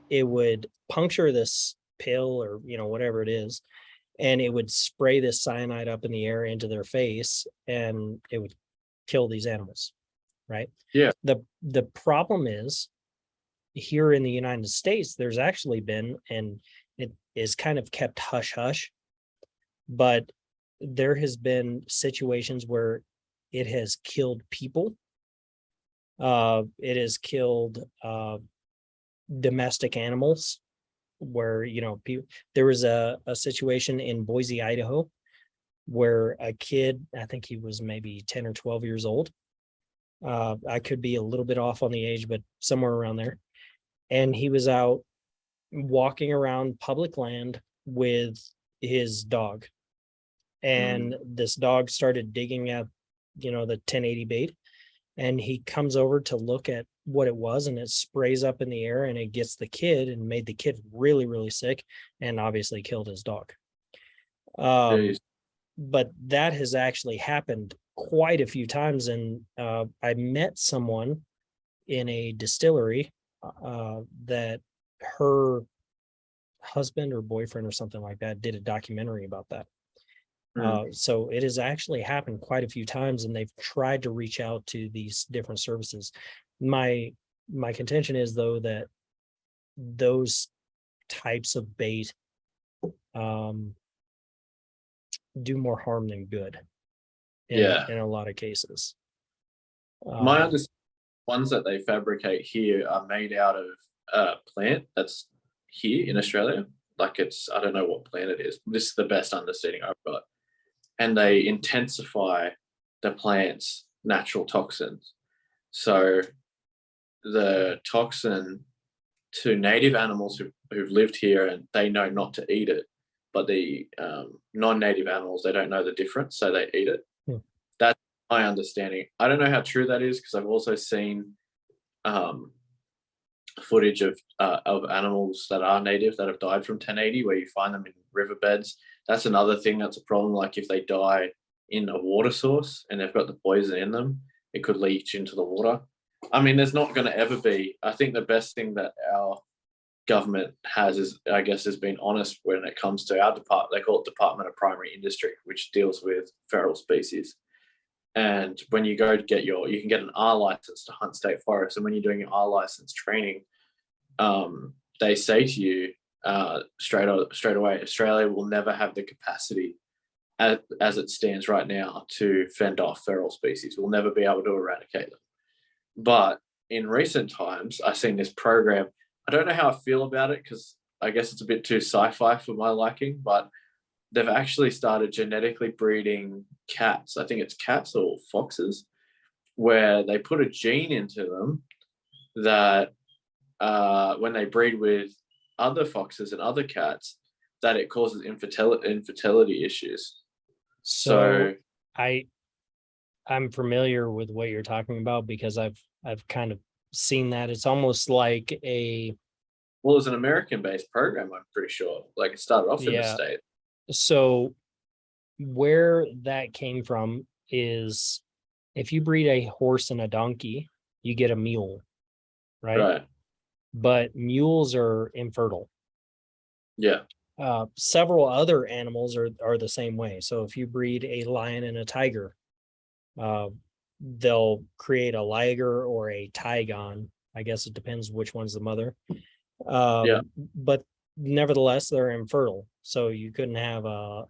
S1: it would puncture this pill or whatever it is, and it would spray this cyanide up in the air into their face, and it would kill these animals, right? The problem is, here in the United States, there's actually been, and it is kind of kept hush hush, but there has been situations where it has killed people. It has killed domestic animals, where there was a situation in Boise, Idaho, where a kid, I think he was maybe 10 or 12 years old. I could be a little bit off on the age, but somewhere around there. And he was out walking around public land with his dog. And this dog started digging at, the 1080 bait. And he comes over to look at what it was, and it sprays up in the air, and it gets the kid and made the kid really, really sick, and obviously killed his dog. But that has actually happened quite a few times. And I met someone in a distillery that her husband or boyfriend or something like that did a documentary about that. So it has actually happened quite a few times, and they've tried to reach out to these different services. My contention is, though, that those types of bait do more harm than good in a lot of cases.
S2: My understanding, ones that they fabricate here are made out of a plant that's here in Australia. Like, I don't know what plant it is. This is the best understanding I've got. And they intensify the plant's natural toxins. So the toxin to native animals who've lived here, and they know not to eat it, but the non-native animals, they don't know the difference, so they eat it. That's my understanding. I don't know how true that is, because I've also seen footage of animals that are native that have died from 1080, where you find them in riverbeds. That's another thing that's a problem. Like, if they die in a water source and they've got the poison in them, it could leach into the water. I mean, there's not going to ever be, I think the best thing that our government has been honest when it comes to our department. They call it Department of Primary Industry, which deals with feral species. And when you go to get you can get an R license to hunt state forests. And when you're doing your R license training, they say to you straight away, Australia will never have the capacity as it stands right now to fend off feral species. We'll never be able to eradicate them. But in recent times, I've seen this program. I don't know how I feel about it because I guess it's a bit too sci-fi for my liking, but they've actually started genetically breeding cats. I think it's cats or foxes, where they put a gene into them that when they breed with other foxes and other cats, that it causes infertility issues.
S1: So I'm familiar with what you're talking about because I've kind of seen that. It's almost like
S2: it's an American-based program, I'm pretty sure. Like it started off in the States.
S1: So where that came from is if you breed a horse and a donkey, you get a mule, right? But mules are infertile.
S2: Yeah.
S1: Several other animals are the same way. So if you breed a lion and a tiger, they'll create a liger or a tigon. I guess it depends which one's the mother. But nevertheless, they're infertile. So you couldn't have a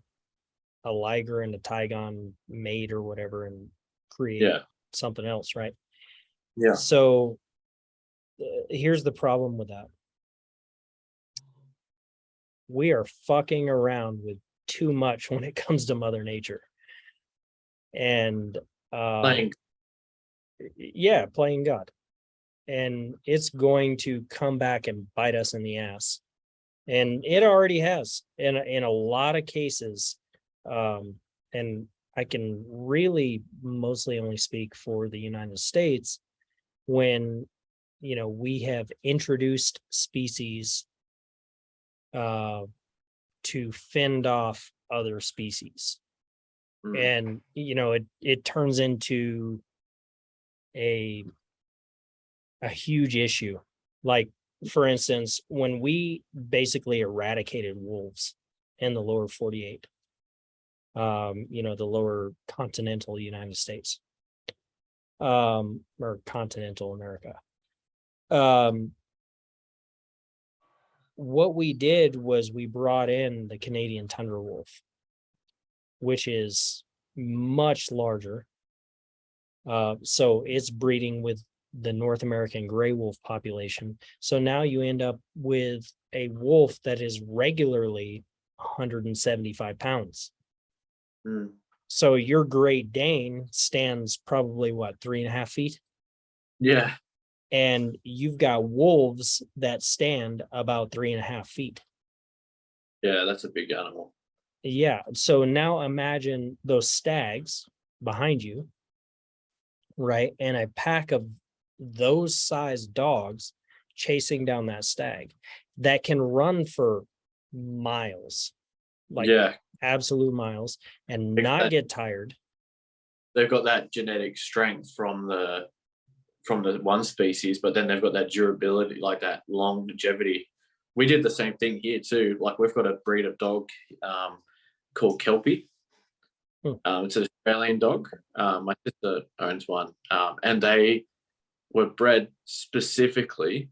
S1: liger and a tigon mate or whatever and create something else, right?
S2: Yeah.
S1: So here's the problem with that. We are fucking around with too much when it comes to Mother Nature. And playing God. And it's going to come back and bite us in the ass. And it already has in a lot of cases. And I can really mostly only speak for the United States when, we have introduced species to fend off other species. And, it turns into a huge issue. Like, for instance, when we basically eradicated wolves in the lower 48, the lower continental United States, or continental America. What we did was we brought in the Canadian tundra wolf, which is much larger. So it's breeding with the North American gray wolf population. So now you end up with a wolf that is regularly 175 pounds. So your Great Dane stands probably 3.5 feet?
S2: Yeah.
S1: And you've got wolves that stand about 3.5 feet.
S2: Yeah, that's a big animal.
S1: Yeah. So now imagine those stags behind you, right? And a pack of those size dogs chasing down that stag that can run for miles, absolute miles, and not get tired.
S2: They've got that genetic strength from the one species, but then they've got that durability, like that longevity. We did the same thing here too. Like we've got a breed of dog called Kelpie. It's an Australian dog. My sister owns one, and they were bred specifically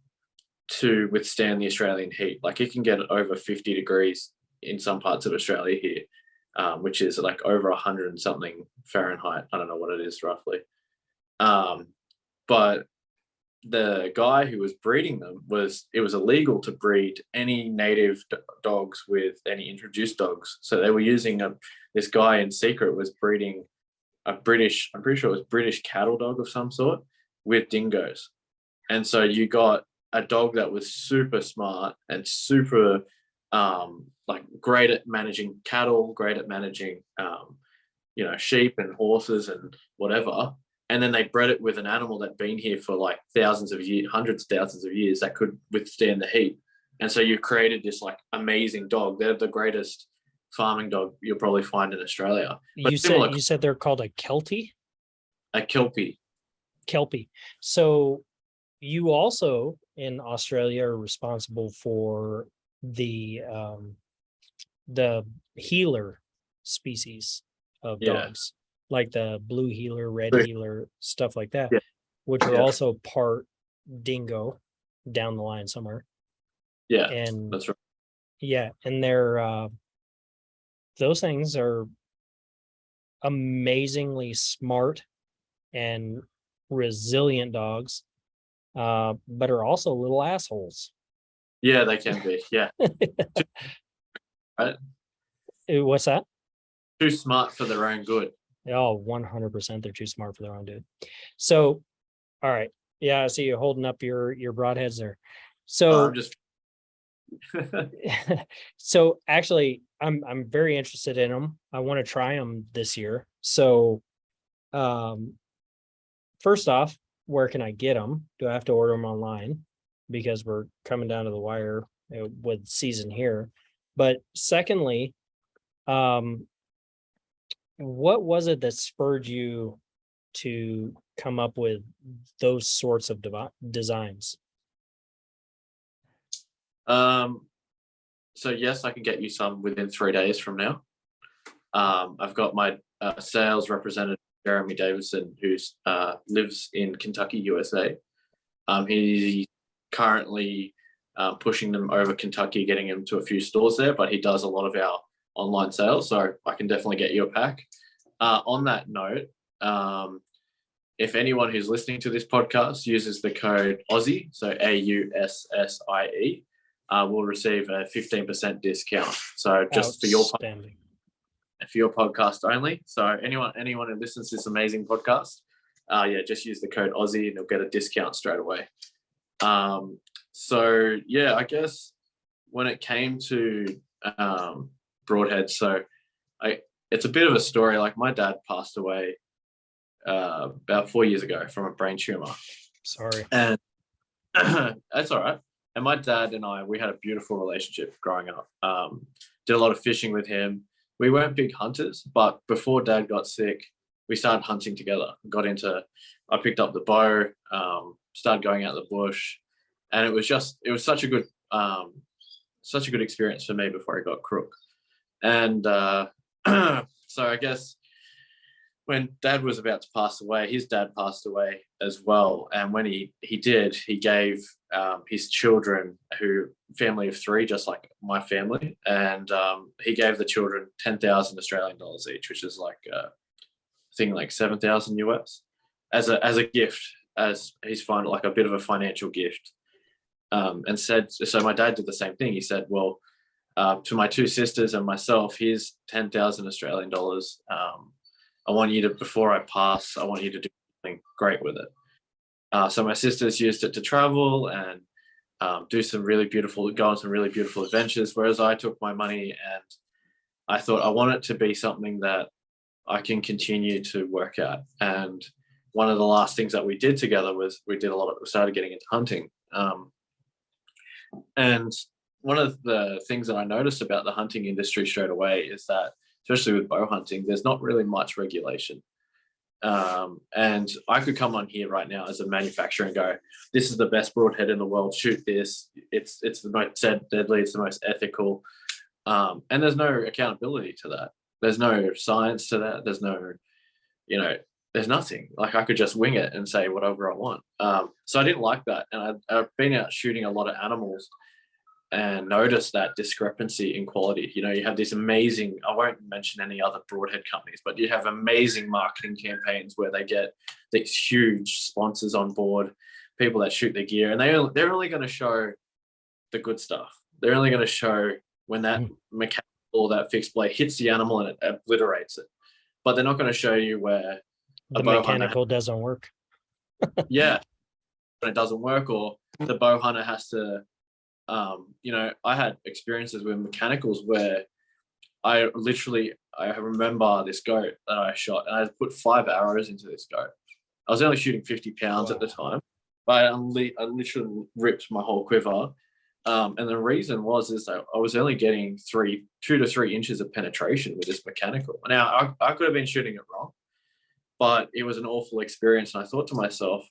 S2: to withstand the Australian heat. Like it can get over 50 degrees in some parts of Australia here, which is like over 100 and something Fahrenheit. I don't know what it is roughly. But the guy who was breeding them it was illegal to breed any native dogs with any introduced dogs. So they were using this guy in secret was breeding I'm pretty sure it was British cattle dog of some sort with dingoes. And so you got a dog that was super smart and super great at managing cattle, great at managing sheep and horses and whatever. And then they bred it with an animal that'd been here for like thousands of years, hundreds of thousands of years, that could withstand the heat. And so you created this like amazing dog. They're the greatest farming dog you'll probably find in Australia.
S1: But you said they're called a Keltie?
S2: A Kelpie.
S1: Kelpie. So you also in Australia are responsible for the healer species of
S2: Yeah.
S1: dogs, like the blue healer, red
S2: Blue-
S1: healer, stuff like that,
S2: Yeah.
S1: which are
S2: Yeah.
S1: also part dingo down the line somewhere.
S2: Yeah,
S1: And
S2: that's right.
S1: yeah, and they're those things are amazingly smart and resilient dogs, but are also little assholes.
S2: Yeah, they can be. Yeah. Right.
S1: What's that?
S2: Too smart for their own good.
S1: Oh, 100%. They're too smart for their own dude. So, all right. Yeah, I see you holding up your broadheads there. So
S2: I'm just
S1: so actually I'm very interested in them. I want to try them this year. So first off, where can I get them? Do I have to order them online? Because we're coming down to the wire with season here. But secondly, what was it that spurred you to come up with those sorts of designs?
S2: So yes, I can get you some within 3 days from now. I've got my sales representative, Jeremy Davison, who lives in Kentucky, USA. He's currently pushing them over Kentucky, getting them to a few stores there, but he does a lot of our online sales, so I can definitely get you a pack. On that note, if anyone who's listening to this podcast uses the code Aussie, so AUSSIE, will receive a 15% discount. So just for your podcast only. So anyone who listens to this amazing podcast, just use the code Aussie and you'll get a discount straight away. So yeah, I guess when it came to broadheads, so it's a bit of a story. Like my dad passed away about 4 years ago from a brain tumor.
S1: Sorry.
S2: And that's all right. And my dad and we had a beautiful relationship growing up. Did a lot of fishing with him. We weren't big hunters, but before Dad got sick, we started hunting together. I picked up the bow, started going out the bush, and it was such a good experience for me before I got crook. And so I guess when Dad was about to pass away, his dad passed away as well. And when he did, he gave his children, family of 3, just like my family, and he gave the children 10,000 Australian dollars each, which is like I think like 7,000 US as a gift, as he's found like a bit of a financial gift. And said, so my dad did the same thing. He said, well, to my 2 sisters and myself, here's 10,000 Australian dollars. I want you to, before I pass, I want you to do something great with it. So my sisters used it to travel and go on some really beautiful adventures, whereas I took my money and I thought I want it to be something that I can continue to work at. And one of the last things that we did together was we started getting into hunting. And one of the things that I noticed about the hunting industry straight away is that, especially with bow hunting, there's not really much regulation. And I could come on here right now as a manufacturer and go, this is the best broadhead in the world, shoot this. It's the most deadly, it's the most ethical. And there's no accountability to that. There's no science to that. There's no, there's nothing. Like I could just wing it and say whatever I want. So I didn't like that. And I've been out shooting a lot of animals and noticed that discrepancy in quality. You have this amazing, I won't mention any other broadhead companies, but you have amazing marketing campaigns where they get these huge sponsors on board, people that shoot their gear, and they're only going to show the good stuff. They're only going to show when that mechanical or that fixed blade hits the animal and it obliterates it. But they're not going to show you where
S1: the mechanical doesn't work.
S2: Yeah, when it doesn't work, or the bow hunter has to I had experiences with mechanicals where I remember this goat that I shot, and I put 5 arrows into this goat. I was only shooting 50 pounds at the time, but I literally ripped my whole quiver. And the reason is that I was only getting 2 to 3 inches of penetration with this mechanical. Now I could have been shooting it wrong, but it was an awful experience. And I thought to myself,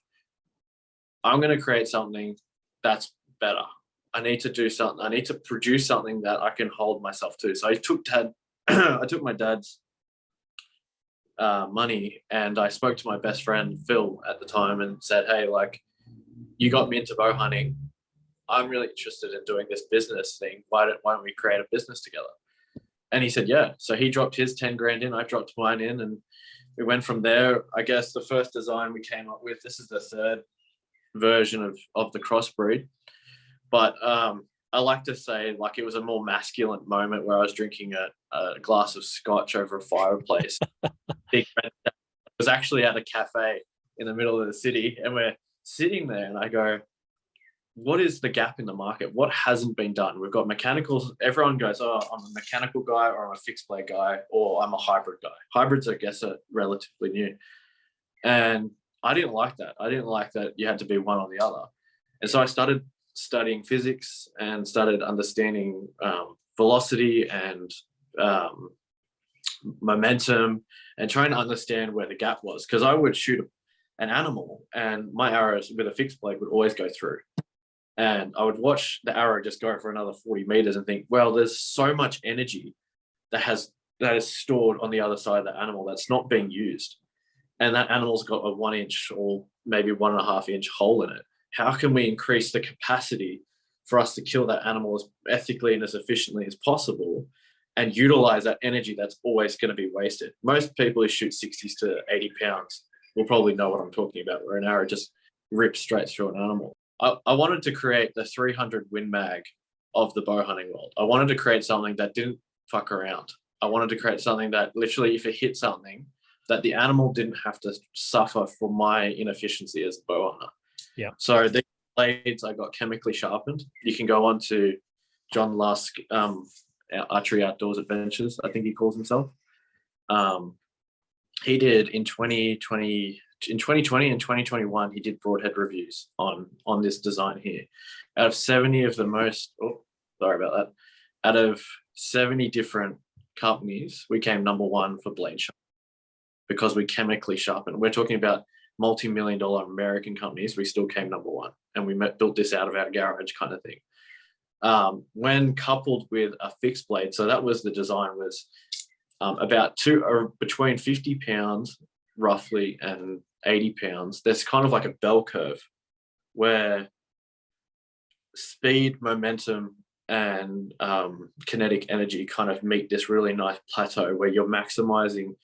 S2: I'm going to create something that's better. I need to do something. I need to produce something that I can hold myself to. So I took my dad's money, and I spoke to my best friend Phil at the time and said, hey, like, you got me into bow hunting. I'm really interested in doing this business thing. Why don't we create a business together? And he said, yeah. So he dropped his 10 grand in, I dropped mine in, and we went from there. I guess the first design we came up with, this is the third version of the crossbreed. But I like to say, like, it was a more masculine moment where I was drinking a glass of scotch over a fireplace. Big red. It was actually at a cafe in the middle of the city, and we're sitting there, and I go, what is the gap in the market? What hasn't been done? We've got mechanicals. Everyone goes, oh, I'm a mechanical guy, or I'm a fixed blade guy, or I'm a hybrid guy. Hybrids, I guess, are relatively new. And I didn't like that. I didn't like that you had to be one or the other. And so I started studying physics and started understanding velocity and momentum, and trying to understand where the gap was. Because I would shoot an animal, and my arrows with a fixed blade would always go through. And I would watch the arrow just go for another 40 meters and think, well, there's so much energy that is stored on the other side of the animal that's not being used. And that animal's got a 1 inch or maybe 1.5 inch hole in it. How can we increase the capacity for us to kill that animal as ethically and as efficiently as possible, and utilize that energy that's always going to be wasted? Most people who shoot 60s to 80 pounds will probably know what I'm talking about, where an arrow just rips straight through an animal. I wanted to create the 300 Win Mag of the bow hunting world. I wanted to create something that didn't fuck around. I wanted to create something that literally, if it hit something, that the animal didn't have to suffer for my inefficiency as a bow hunter.
S1: Yeah.
S2: So the blades, I got chemically sharpened. You can go on to John Lusk, Archery Outdoors Adventures, I think he calls himself. He did in 2020 and 2021, he did broadhead reviews on this design here. Out of 70 of the most, out of 70 different companies, we came number one for blade sharp because we chemically sharpened. We're talking about multi-million-dollar American companies. We still came number one, and we built this out of our garage kind of thing. When coupled with a fixed blade, so that was the design, was about between 50 pounds roughly and 80 pounds. There's kind of like a bell curve where speed, momentum, and kinetic energy kind of meet this really nice plateau where you're maximizing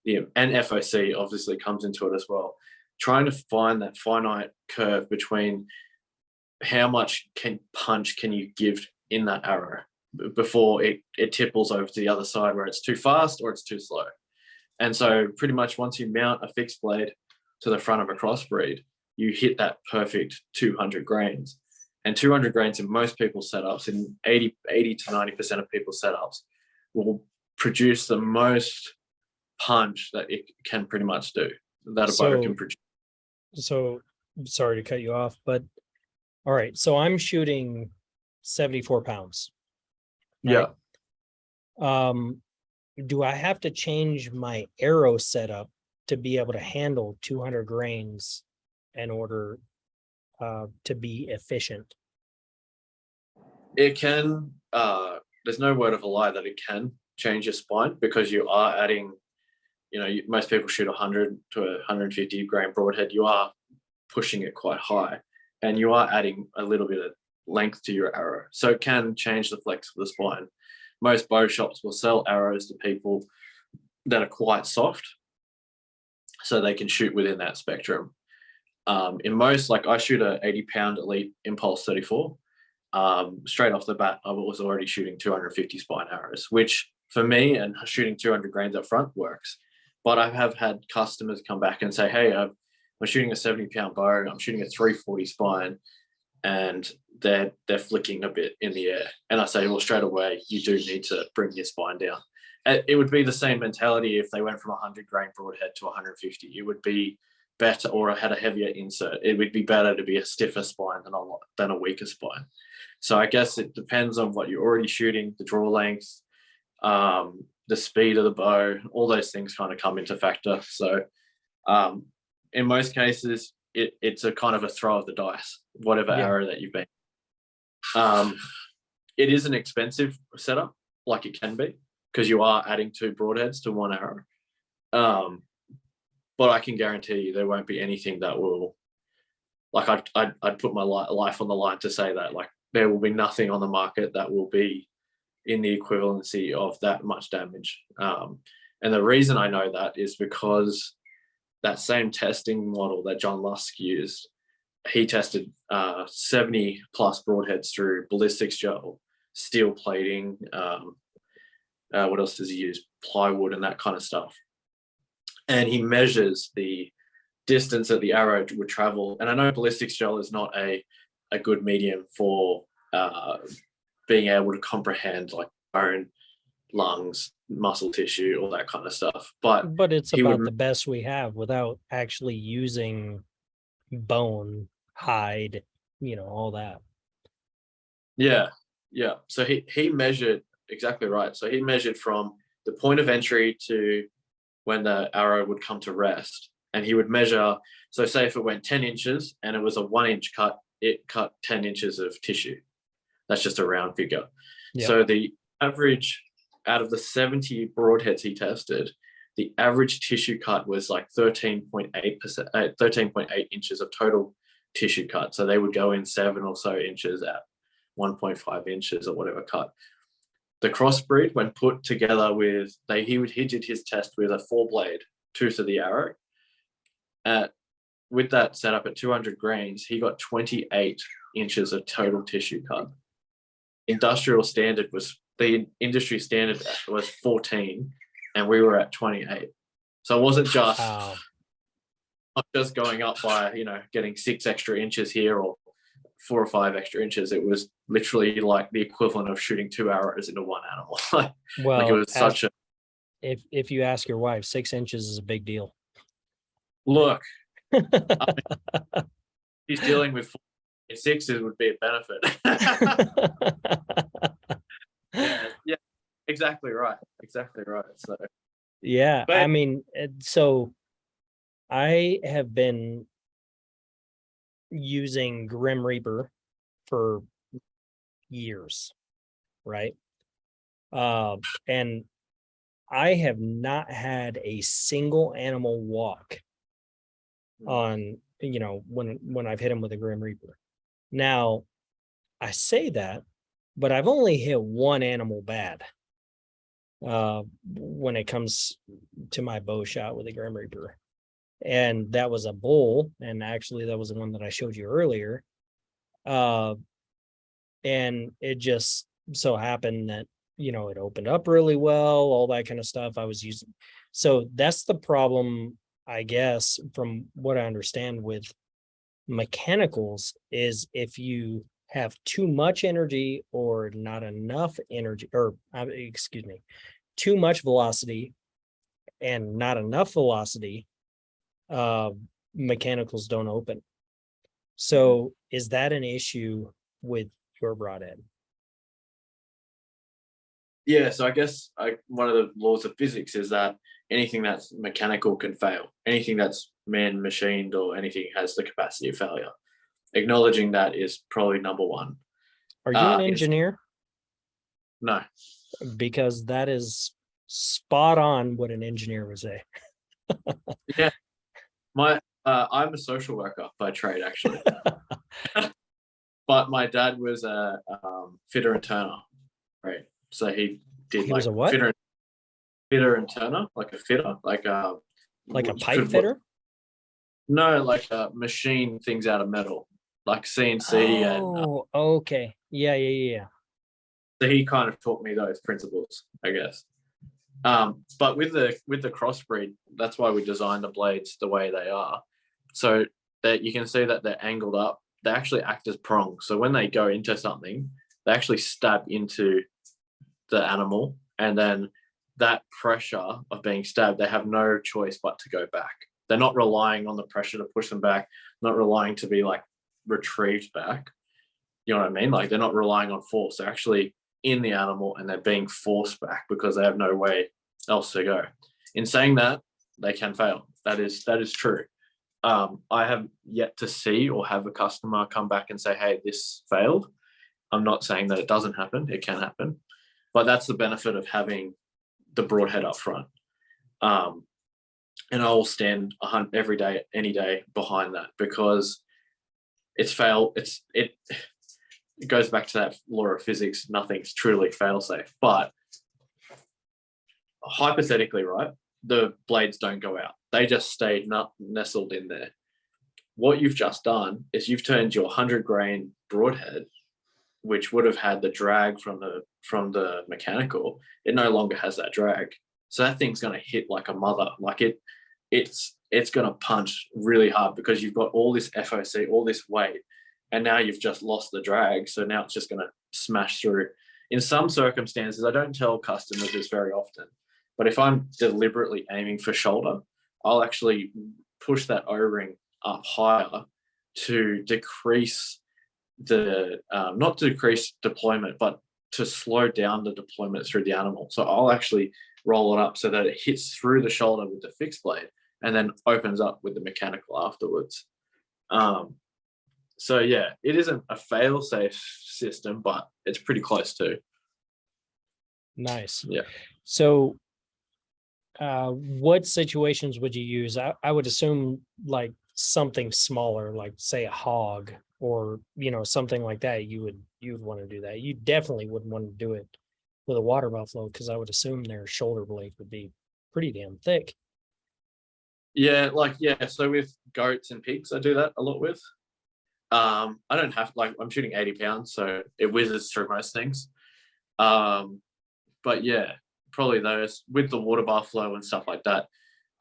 S2: and FOC obviously comes into it as well, trying to find that finite curve between how much punch can you give in that arrow before it tipples over to the other side where it's too fast or it's too slow. And so pretty much once you mount a fixed blade to the front of a crossbreed, you hit that perfect 200 grains. And 200 grains in most people's setups, in 80 to 90% of people's setups, will produce the most punch that it can pretty much do, that a bow can produce. So,
S1: sorry to cut you off, but all right. So I'm shooting 74 pounds. Right?
S2: Yeah.
S1: Do I have to change my arrow setup to be able to handle 200 grains in order to be efficient?
S2: It can. There's no word of a lie that it can change your spine, because you are adding, most people shoot 100 to 150 grain broadhead. You are pushing it quite high, and you are adding a little bit of length to your arrow. So it can change the flex of the spine. Most bow shops will sell arrows to people that are quite soft, so they can shoot within that spectrum. In most, like I shoot a 80-pound Elite Impulse 34. Straight off the bat, I was already shooting 250 spine arrows, which for me, and shooting 200 grains up front, works. But I have had customers come back and say, hey, I'm shooting a 70-pound bow, I'm shooting a 340 spine, and they're flicking a bit in the air. And I say, well, straight away, you do need to bring your spine down. It would be the same mentality if they went from 100 grain broadhead to 150. It would be better, or had a heavier insert. It would be better to be a stiffer spine than a weaker spine. So I guess it depends on what you're already shooting, the draw length, the speed of the bow, all those things kind of come into factor. So in most cases, it's a kind of a throw of the dice, whatever arrow that you've been It is an expensive setup, like it can be, because you are adding 2 broadheads to 1 arrow. But I can guarantee you there won't be anything that will, like, I'd put my life on the line to say that, like, there will be nothing on the market that will be in the equivalency of that much damage. And the reason I know that is because that same testing model that John Lusk used, he tested 70 plus broadheads through ballistics gel, steel plating. What else does he use? Plywood and that kind of stuff. And he measures the distance that the arrow would travel. And I know ballistics gel is not a good medium for being able to comprehend like bone, lungs, muscle tissue, all that kind of stuff. But
S1: it's about the best we have without actually using bone, hide, all that.
S2: Yeah. So he measured exactly right. So he measured from the point of entry to when the arrow would come to rest. And he would measure, so say if it went 10 inches and it was a 1 inch cut, it cut 10 inches of tissue. That's just a round figure. Yep. So the average out of the 70 broadheads he tested, the average tissue cut was like 13.8 inches of total tissue cut. So they would go in 7 or so inches at 1.5 inches or whatever cut. The crossbreed, when put together with, he did his test with a 4-blade tooth of the arrow. With that setup at 200 grains, he got 28 inches of total tissue cut. The industry standard was 14, and we were at 28. So it wasn't just not just going up by getting 6 extra inches here or 4 or 5 extra inches. It was literally like the equivalent of shooting 2 arrows into one animal.
S1: Well,
S2: like it was such a.
S1: If you ask your wife, 6 inches is a big deal.
S2: Look, he's dealing with 6s would be a benefit. yeah, exactly right. So
S1: yeah, but, I mean, so I have been using Grim Reaper for years, right? And I have not had a single animal walk on, when I've hit him with a Grim Reaper. Now, I say that, but I've only hit one animal bad when it comes to my bow shot with a Grim Reaper. And that was a bull. And actually, that was the one that I showed you earlier. And it just so happened that, it opened up really well, all that kind of stuff I was using. So that's the problem, I guess, from what I understand with mechanicals, is if you have too much energy or not enough energy, or too much velocity and not enough velocity, mechanicals don't open. So is that an issue with your broadhead?
S2: Yeah, so I guess one of the laws of physics is that anything that's mechanical can fail. Anything that's man-machined or anything has the capacity of failure. Acknowledging that is probably number one.
S1: Are you an engineer?
S2: No.
S1: Because that is spot on what an engineer would say.
S2: Yeah. I'm a social worker by trade, actually. But my dad was a fitter and turner, right? So he did
S1: was a what?
S2: Fitter and turner, like a fitter, like a
S1: pipe fitter?
S2: No, like machine things out of metal, like CNC.
S1: Oh, okay. Yeah.
S2: So he kind of taught me those principles, I guess. But with the crossbreed, that's why we designed the blades the way they are, so that you can see that they're angled up. They actually act as prongs. So when they go into something, they actually stab into the animal, and then that pressure of being stabbed, they have no choice but to go back. They're not relying on the pressure to push them back, not relying to be like retrieved back. You know what I mean? Like they're not relying on force. They're actually in the animal and they're being forced back because they have no way else to go. In saying that, they can fail. That is true. I have yet to see or have a customer come back and say, hey, this failed. I'm not saying that it doesn't happen. It can happen, but that's the benefit of having the broadhead up front. And I will stand every day, any day behind that, because it goes back to that law of physics. Nothing's truly fail safe, but hypothetically, right, the blades don't go out. They just stay nestled in there. What you've just done is you've turned your 100 grain broadhead, which would have had the drag from the mechanical. It no longer has that drag. So that thing's going to hit like a mother. Like it's going to punch really hard, because you've got all this FOC, all this weight, and now you've just lost the drag. So now it's just going to smash through. In some circumstances, I don't tell customers this very often, but if I'm deliberately aiming for shoulder, I'll actually push that O-ring up higher to decrease not to decrease deployment, but to slow down the deployment through the animal. So I'll actually roll it up so that it hits through the shoulder with the fixed blade and then opens up with the mechanical afterwards. So yeah, it isn't a fail-safe system, but it's pretty close to.
S1: Nice.
S2: Yeah.
S1: So what situations would you use? I would assume like something smaller, like say a hog or, something like that. You would want to do that. You definitely wouldn't want to do it with a water buffalo, because I would assume their shoulder blade would be pretty damn thick.
S2: Yeah, so with goats and pigs, I do that a lot with. I don't have, I'm shooting 80 pounds, so it whizzes through most things. But yeah, probably those. With the water buffalo and stuff like that,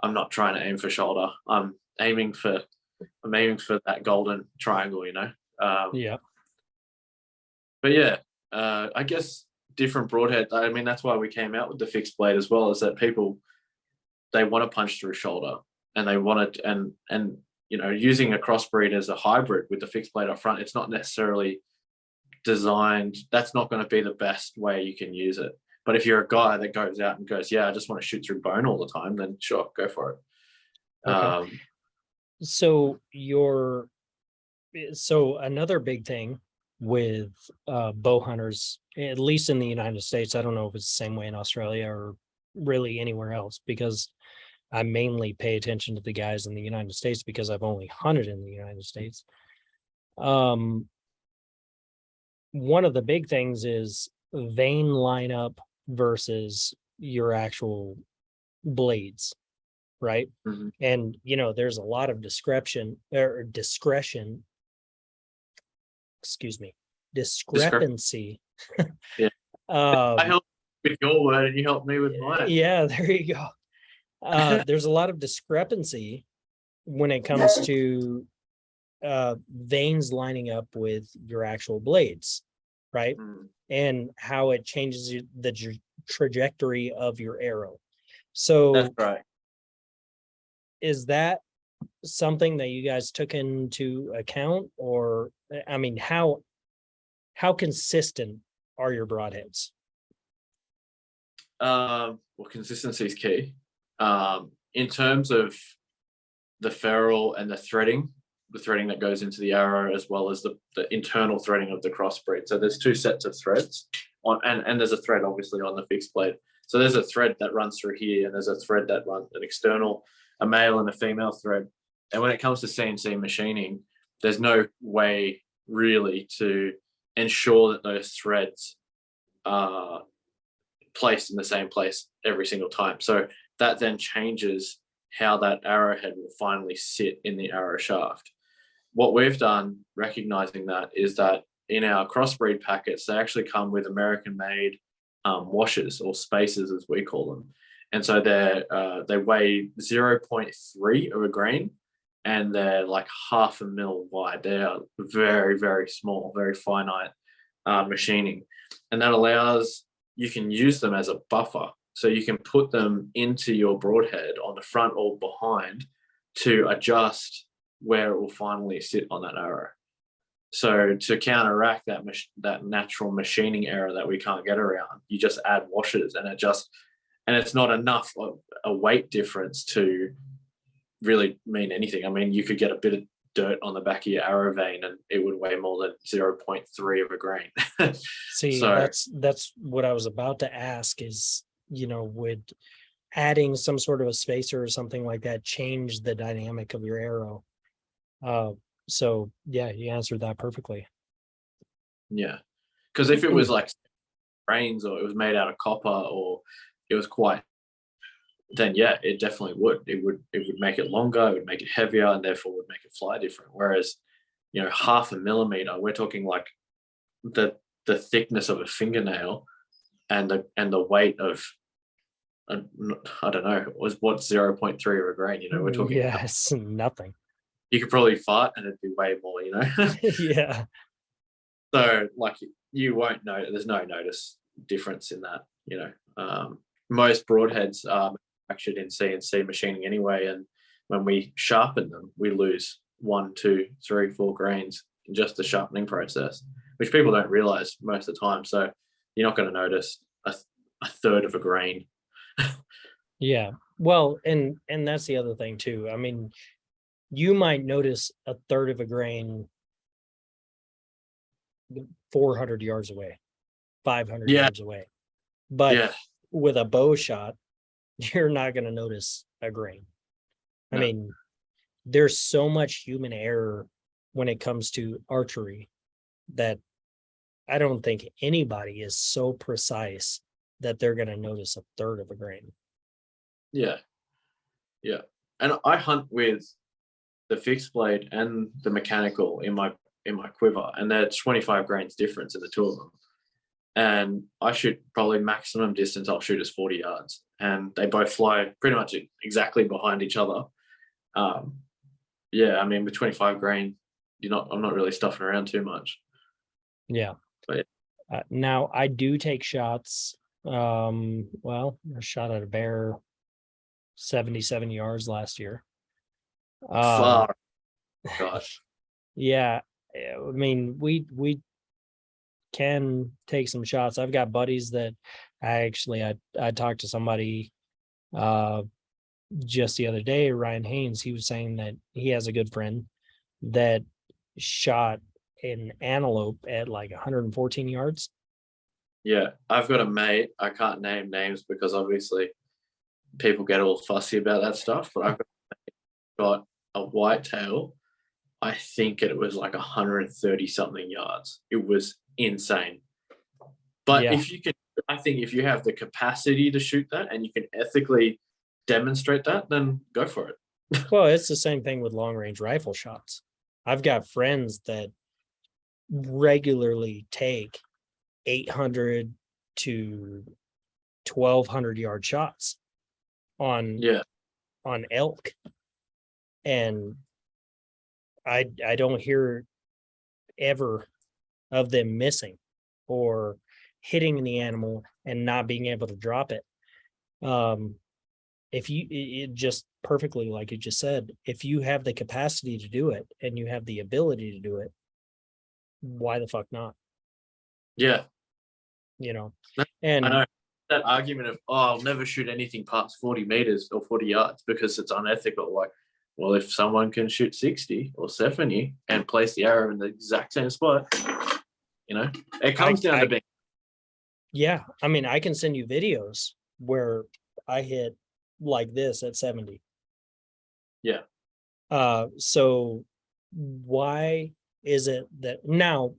S2: I'm not trying to aim for shoulder. I'm aiming for that golden triangle,
S1: Yeah.
S2: But yeah, I guess different broadhead. I mean, that's why we came out with the fixed blade as well, is that people, they want to punch through shoulder, and they want it, and using a crossbreed as a hybrid with the fixed blade up front, it's not necessarily designed. That's not going to be the best way you can use it. But if you're a guy that goes out and goes, yeah, I just want to shoot through bone all the time, then sure, go for it.
S1: Okay. So another big thing with bow hunters, at least in the United States, I don't know if it's the same way in Australia or really anywhere else, because I mainly pay attention to the guys in the United States because I've only hunted in the United States. One of the big things is vein lineup versus your actual blades, right?
S2: Mm-hmm.
S1: And there's a lot of discrepancy.
S2: Yeah. I helped with your word and you helped me with mine.
S1: Yeah, there you go. There's a lot of discrepancy when it comes to veins lining up with your actual blades, right? And how it changes the trajectory of your arrow. So
S2: that's right.
S1: Is that something that you guys took into account? Or, I mean, how consistent are your broadheads?
S2: Well, consistency is key. In terms of the ferrule and the threading that goes into the arrow, as well as the internal threading of the crossbreed. So there's two sets of threads on, and there's a thread obviously on the fixed blade. So there's a thread that runs through here, and there's a thread that runs an external, a male and a female thread. And when it comes to CNC machining, there's no way really to ensure that those threads are placed in the same place every single time. So that then changes how that arrowhead will finally sit in the arrow shaft. What we've done, recognizing that, is that in our crossbreed packets, they actually come with American-made washers, or spacers as we call them. And so they weigh 0.3 of a grain, and they're like 0.5 mil wide. They are very, very small, very finite machining. And that allows, you can use them as a buffer. So you can put them into your broadhead on the front or behind to adjust where it will finally sit on that arrow. So to counteract that natural machining error that we can't get around, you just add washers, and it's not enough of a weight difference to really mean anything. I mean, you could get a bit dirt on the back of your arrow vein, and it would weigh more than 0.3 of a grain.
S1: See,
S2: So
S1: that's what I was about to ask is, would adding some sort of a spacer or something like that change the dynamic of your arrow? So yeah, you answered that perfectly.
S2: yeah, because if it was like grains, or it was made out of copper, or it was quite, then yeah, it definitely would. It would make it longer, it would make it heavier, and therefore would make it fly different. Whereas, half a millimeter, we're talking like the thickness of a fingernail, and the weight of, I don't know, was what 0.3 of a grain. We're talking.
S1: Yeah, it's nothing.
S2: You could probably fart, and it'd be way more.
S1: Yeah.
S2: So like you won't know. There's no notice difference in that. Most broadheads are manufactured in CNC machining anyway, and when we sharpen them, we lose 1, 2, 3, 4 grains in just the sharpening process, which people don't realize most of the time. So you're not going to notice a third of a grain.
S1: Yeah. Well, and that's the other thing too. I mean, you might notice a third of a grain 400 yards away, 500 yards away. But with a bow shot, you're not going to notice a grain. I mean, there's so much human error when it comes to archery that I don't think anybody is so precise that they're going to notice a third of a grain.
S2: Yeah. Yeah. And I hunt with the fixed blade and the mechanical in my quiver, and they're 25 grains difference in the two of them. And I shoot probably maximum distance I'll shoot is 40 yards, and they both fly pretty much exactly behind each other. I mean, with 25 grain, I'm not really stuffing around too much.
S1: Yeah.
S2: But
S1: now I do take shots. Well, I shot at a bear 77 yards last year.
S2: Far. Gosh.
S1: Yeah. I mean, we can take some shots. I've got buddies that I talked to somebody just the other day, Ryan Haynes. He was saying that he has a good friend that shot an antelope at like 114 yards.
S2: Yeah, I've got a mate. I can't name names because obviously people get all fussy about that stuff, but I've got a whitetail. I think it was like 130 something yards. It was insane. But if you can, I think if you have the capacity to shoot that and you can ethically demonstrate that, then go for it.
S1: Well, it's the same thing with long range rifle shots. I've got friends that regularly take 800 to 1,200 yard shots on elk, and I don't hear ever of them missing or hitting the animal and not being able to drop it. If it just perfectly, like you just said, if you have the capacity to do it and you have the ability to do it, why the fuck not?
S2: Yeah.
S1: And
S2: I know that argument of, I'll never shoot anything past 40 meters or 40 yards because it's unethical. Like, well, if someone can shoot 60 or 70 and place the arrow in the exact same spot, it comes down to being.
S1: Yeah. I mean, I can send you videos where I hit like this at 70.
S2: Yeah.
S1: So why is it that now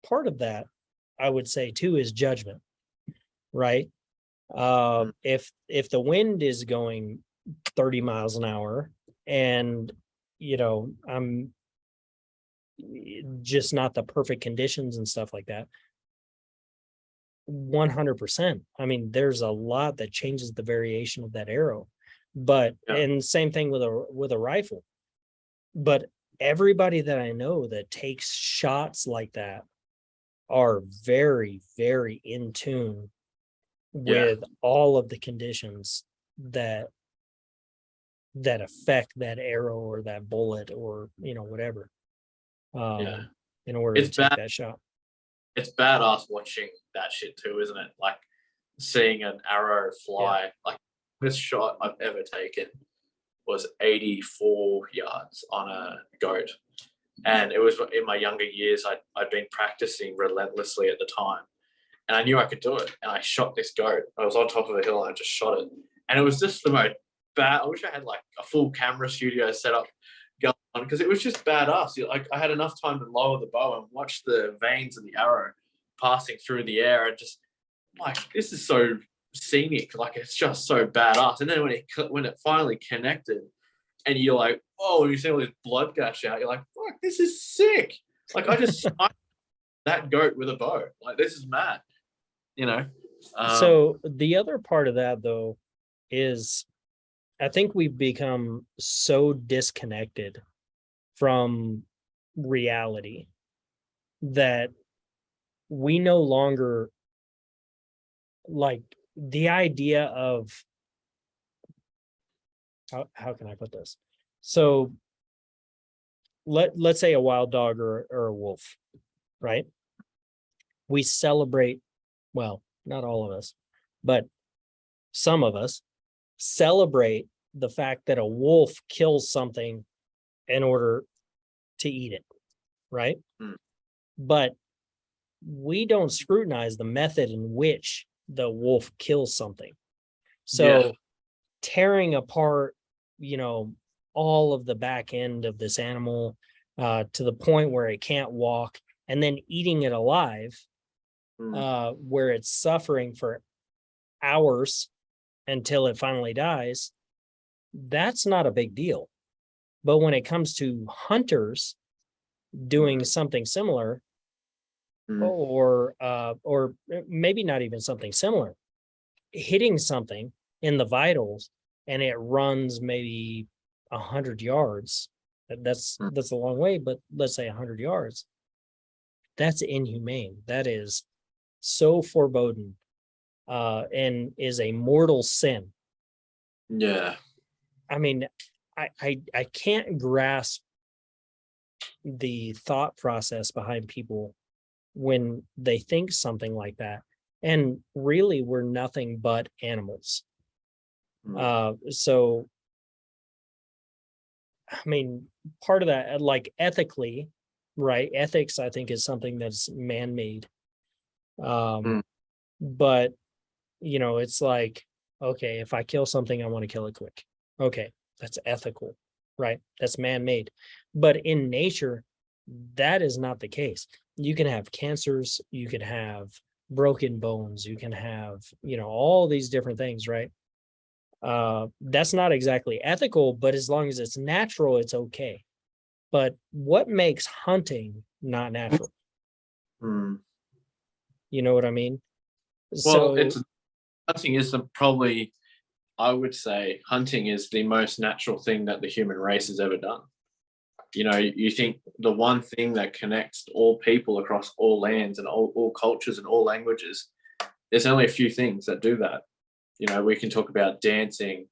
S1: part of that I would say too is judgment, right? If the wind is going 30 miles an hour and I'm just not the perfect conditions and stuff like that, 100%. I mean, there's a lot that changes the variation of that arrow, but and same thing with a rifle. But everybody that I know that takes shots like that are very, very in tune with all of the conditions that affect that arrow or that bullet or whatever. In order to take that shot.
S2: It's badass watching that shit too, isn't it? Like seeing an arrow fly, like this shot I've ever taken was 84 yards on a goat. And it was in my younger years, I'd been practicing relentlessly at the time. And I knew I could do it. And I shot this goat. I was on top of a hill and I just shot it. And it was just the most bad. I wish I had like a full camera studio set up going on, because it was just badass. Like, I had enough time to lower the bow and watch the veins of the arrow passing through the air, and just like, this is so scenic. Like, it's just so badass. And then when it finally connected, and you're like, oh, you see all this blood gush out, you're like, fuck, this is sick. Like, I just sniped that goat with a bow. Like, this is mad, you know?
S1: So the other part of that, though, is I think we've become so disconnected from reality that we no longer, like, the idea of, how can I put this? So let's say a wild dog or a wolf, right? We celebrate, well, not all of us, but some of us celebrate the fact that a wolf kills something in order to eat it, right? But we don't scrutinize the method in which the wolf kills something. So tearing apart, all of the back end of this animal to the point where it can't walk, and then eating it alive, where it's suffering for hours until it finally dies, that's not a big deal. But when it comes to hunters doing something similar, or maybe not even something similar, hitting something in the vitals and it runs maybe 100 yards, that's a long way, but let's say 100 yards, that's inhumane. That is so foreboding, and is a mortal sin.
S2: Yeah.
S1: I mean, I can't grasp the thought process behind people when they think something like that. And really, we're nothing but animals. So, I mean, part of that, like, ethically, right? Ethics, I think, is something that's man-made. But, it's like, okay, if I kill something, I want to kill it quick. Okay, that's ethical, right? That's man-made. But in nature, that is not the case. You can have cancers, you can have broken bones, you can have, all these different things, right? That's not exactly ethical, but as long as it's natural, it's okay. But what makes hunting not natural? You know what I mean?
S2: Well,
S1: So
S2: hunting is probably, I would say, hunting is the most natural thing that the human race has ever done. You think the one thing that connects all people across all lands and all cultures and all languages, there's only a few things that do that. We can talk about dancing,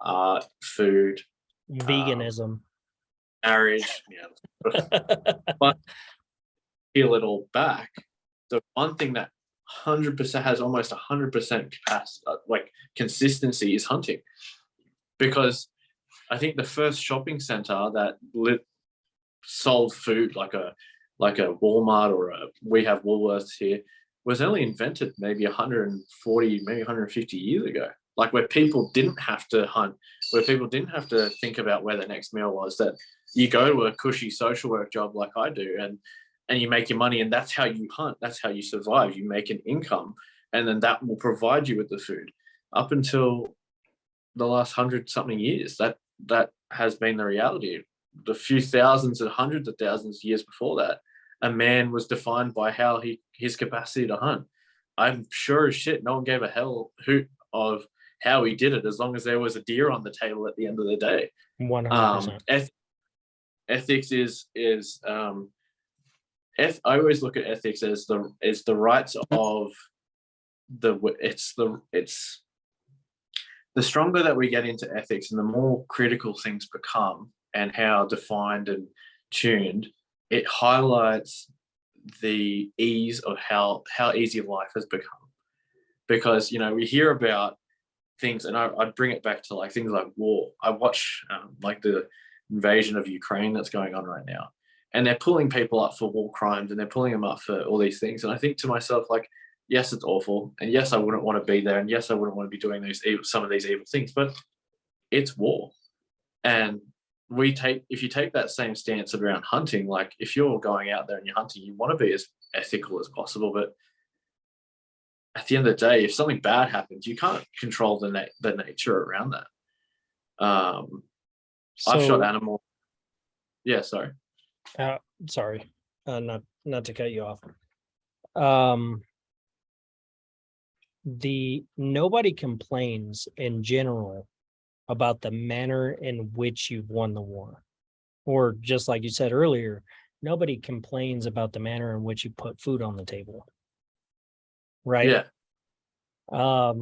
S2: art, food,
S1: veganism,
S2: marriage, but peel it all back. The one thing that 100% has almost 100% capacity, like consistency, is hunting. Because I think the first shopping center that sold food like a Walmart, or we have Woolworths here, was only invented maybe 140, maybe 150 years ago. Like, where people didn't have to hunt, where people didn't have to think about where the next meal was, that you go to a cushy social work job like I do, and you make your money, and that's how you hunt. That's how you survive. You make an income, and then that will provide you with the food. Up until the last 100-something years, that has been the reality. The few thousands and hundreds of thousands of years before that, a man was defined by his capacity to hunt. I'm sure as shit no one gave a hoot of how he did it, as long as there was a deer on the table at the end of the day.
S1: 100%.
S2: Ethics is I always look at ethics as the rights of the stronger that we get into ethics and the more critical things become and how defined and tuned, it highlights the ease of how easy life has become. Because we hear about things, and I'd bring it back to like things like war. I watch like the invasion of Ukraine that's going on right now, and they're pulling people up for war crimes, and they're pulling them up for all these things. And I think to myself, like, yes, it's awful, and yes, I wouldn't want to be there, and yes, I wouldn't want to be doing some of these evil things, but it's war. And if you take that same stance around hunting, like if you're going out there and you're hunting, you want to be as ethical as possible, but at the end of the day, if something bad happens, you can't control the nature around that. I've shot
S1: So,
S2: animals. Yeah, sorry.
S1: sorry, not to cut you off. Nobody complains in general about the manner in which you've won the war. Or just like you said earlier, nobody complains about the manner in which you put food on the table. Right?
S2: Yeah.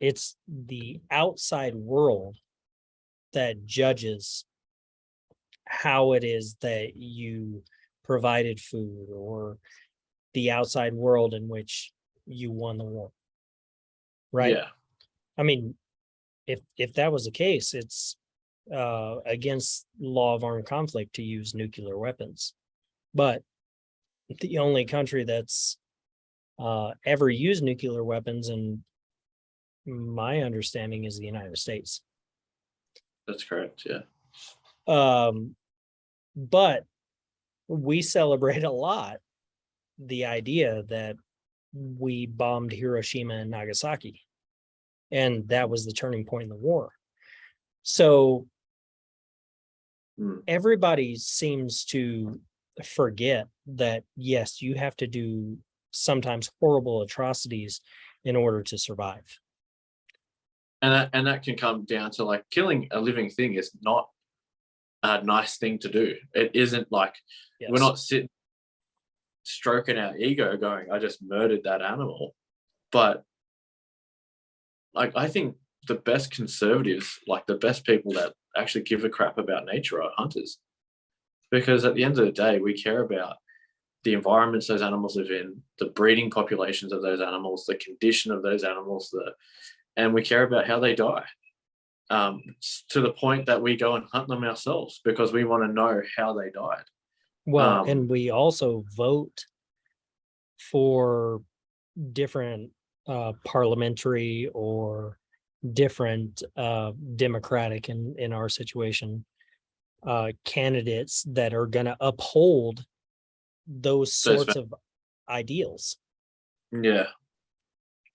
S1: It's the outside world that judges how it is that you provided food, or the outside world in which you won the war. Right?
S2: Yeah.
S1: I mean, if that was the case, it's against law of armed conflict to use nuclear weapons. But the only country that's ever used nuclear weapons, in my understanding, is the United States.
S2: That's correct. Yeah.
S1: But we celebrate a lot the idea that we bombed Hiroshima and Nagasaki, and that was the turning point in the war. So everybody seems to forget that, yes, you have to do sometimes horrible atrocities in order to survive.
S2: And that can come down to, like, killing a living thing is not a nice thing to do. It isn't like, yes, we're not sitting stroking our ego going, I just murdered that animal. But like, I think the best conservatives, like the best people that actually give a crap about nature, are hunters. Because at the end of the day, we care about the environments those animals live in, the breeding populations of those animals, the condition of those animals, and we care about how they die. To the point that we go and hunt them ourselves because we want to know how they died.
S1: Well, and we also vote for different parliamentary or different democratic, in our situation, candidates that are going to uphold those sorts of ideals.
S2: Yeah.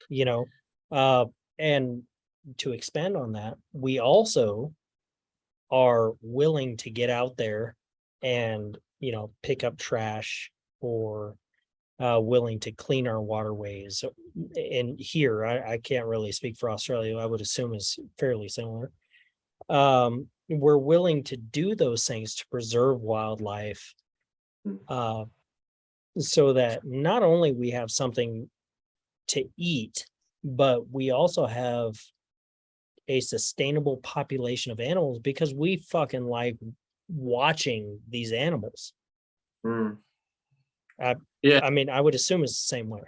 S1: You know, and to expand on that, we also are willing to get out there and, pick up trash, or willing to clean our waterways. And here, I can't really speak for Australia. I would assume is fairly similar. We're willing to do those things to preserve wildlife, so that not only we have something to eat, but we also have a sustainable population of animals, because we fucking like watching these animals.
S2: Yeah.
S1: I mean, I would assume it's the same way.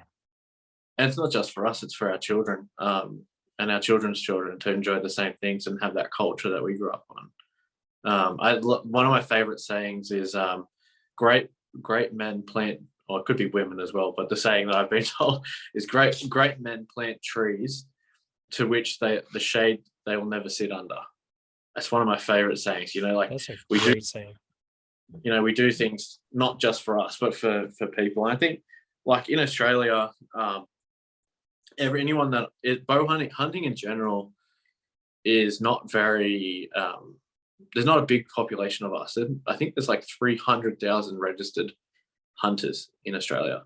S2: And it's not just for us, it's for our children, and our children's children, to enjoy the same things and have that culture that we grew up on. One of my favorite sayings is, great men plant, or it could be women as well, but the saying that I've been told is, great men plant trees to which the shade they will never sit under. That's one of my favorite sayings. Like,
S1: that's a great saying.
S2: We do things not just for us, but for people. And I think, like in Australia, anyone that bow hunting in general is not very. There's not a big population of us. I think there's like 300,000 registered hunters in Australia.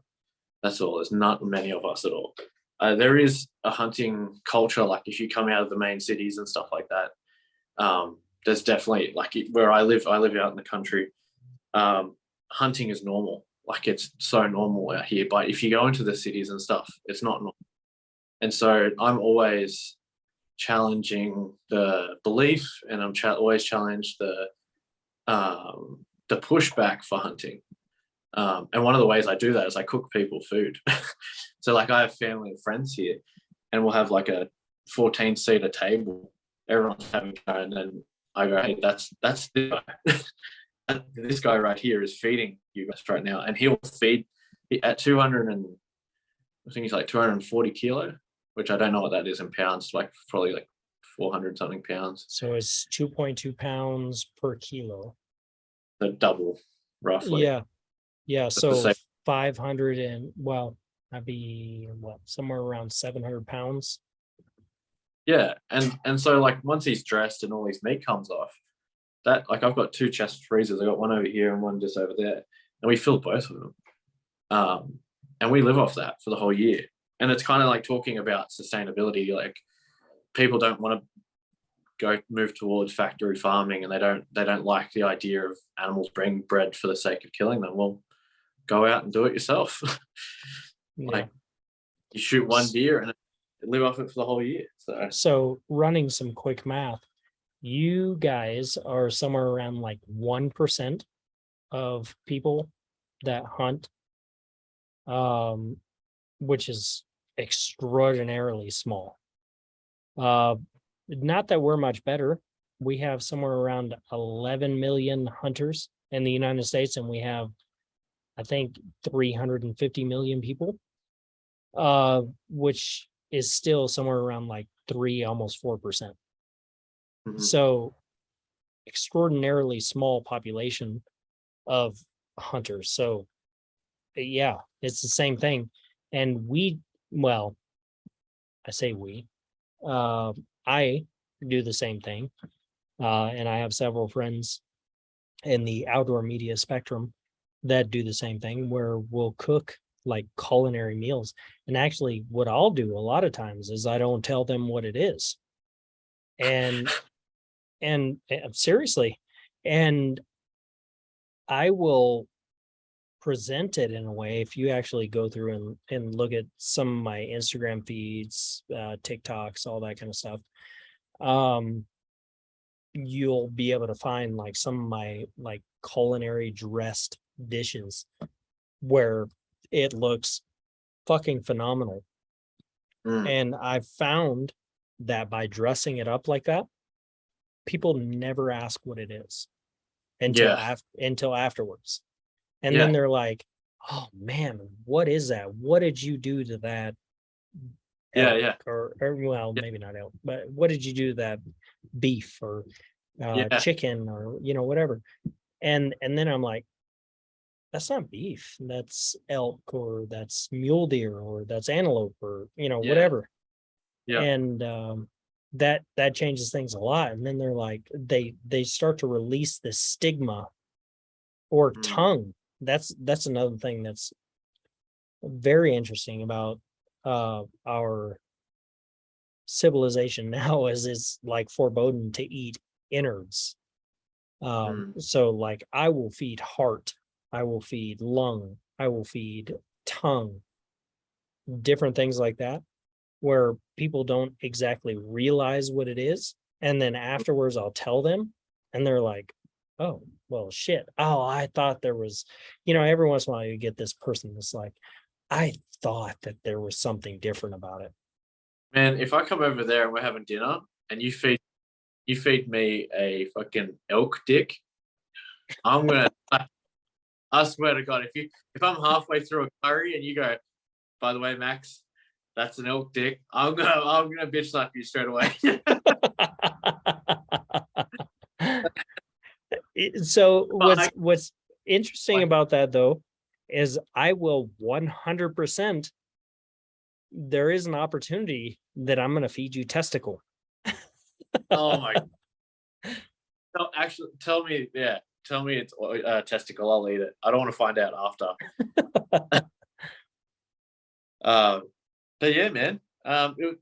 S2: That's all. There's not many of us at all. There is a hunting culture, like if you come out of the main cities and stuff like that. There's definitely, like where I live out in the country. Hunting is normal. Like, it's so normal out here. But if you go into the cities and stuff, it's not normal. And so I'm always challenging the belief, and I'm always challenge the pushback for hunting. And one of the ways I do that is I cook people food. So like, I have family and friends here, and we'll have like a 14-seater table. Everyone's having a go, and then I go, hey, that's the guy. This guy right here is feeding you guys right now, and he'll feed at 200 and I think he's like 240 kilo, which I don't know what that is in pounds, like probably like 400 something pounds.
S1: So it's 2.2 pounds per kilo.
S2: The double, roughly.
S1: Yeah. Yeah.
S2: That's the
S1: So
S2: same.
S1: 500 and that'd be what, somewhere around 700 pounds.
S2: Yeah, and so like once he's dressed and all his meat comes off, that like I've got 2 chest freezers. I got one over here and one just over there, and we fill both of them. And we live off that for the whole year. And it's kind of like talking about sustainability. Like people don't want to move towards factory farming, and they don't like the idea of animals being bred for the sake of killing them. Well, go out and do it yourself. Like you shoot one deer and live off it for the whole year.
S1: So running some quick math, you guys are somewhere around like 1% of people that hunt, which is extraordinarily small. Not that we're much better. We have somewhere around 11 million hunters in the United States, and we have, I think, 350 million people, which is still somewhere around like 3, almost 4%.
S2: Mm-hmm.
S1: So extraordinarily small population of hunters. So yeah, it's the same thing. And I say we, I do the same thing. And I have several friends in the outdoor media spectrum that do the same thing, where we'll cook like culinary meals. And actually what I'll do a lot of times is I don't tell them what it is. And seriously, and I will present it in a way. If you actually go through and look at some of my Instagram feeds, TikToks, all that kind of stuff, you'll be able to find like some of my like culinary dressed dishes where it looks fucking phenomenal. And I've found that by dressing it up like that, people never ask what it is until afterwards. And then they're like, oh man, what is that? What did you do to that? Elk? Or well, maybe not elk, but what did you do to that beef or chicken or whatever? And then I'm like, that's not beef, that's elk, or that's mule deer, or that's antelope, or whatever. And that changes things a lot. And then they're like, they start to release the stigma or tongue. That's another thing that's very interesting about our civilization now, is it's like forbidden to eat innards. So like I will feed heart, I will feed lung, I will feed tongue, different things like that, where people don't exactly realize what it is. And then afterwards I'll tell them, and they're like, oh, well, shit. Oh, I thought there was, every once in a while you get this person that's like, I thought that there was something different about it.
S2: Man, if I come over there and we're having dinner and you feed me a fucking elk dick, I'm gonna I swear to God, if I'm halfway through a curry and you go, by the way, Max, that's an elk dick, I'm gonna bitch slap you straight away.
S1: So what's interesting about that though is I will 100%, there is an opportunity that I'm going to feed you testicle.
S2: Oh my. No, actually, tell me it's testicle. I'll eat it. I don't want to find out after. But yeah, man.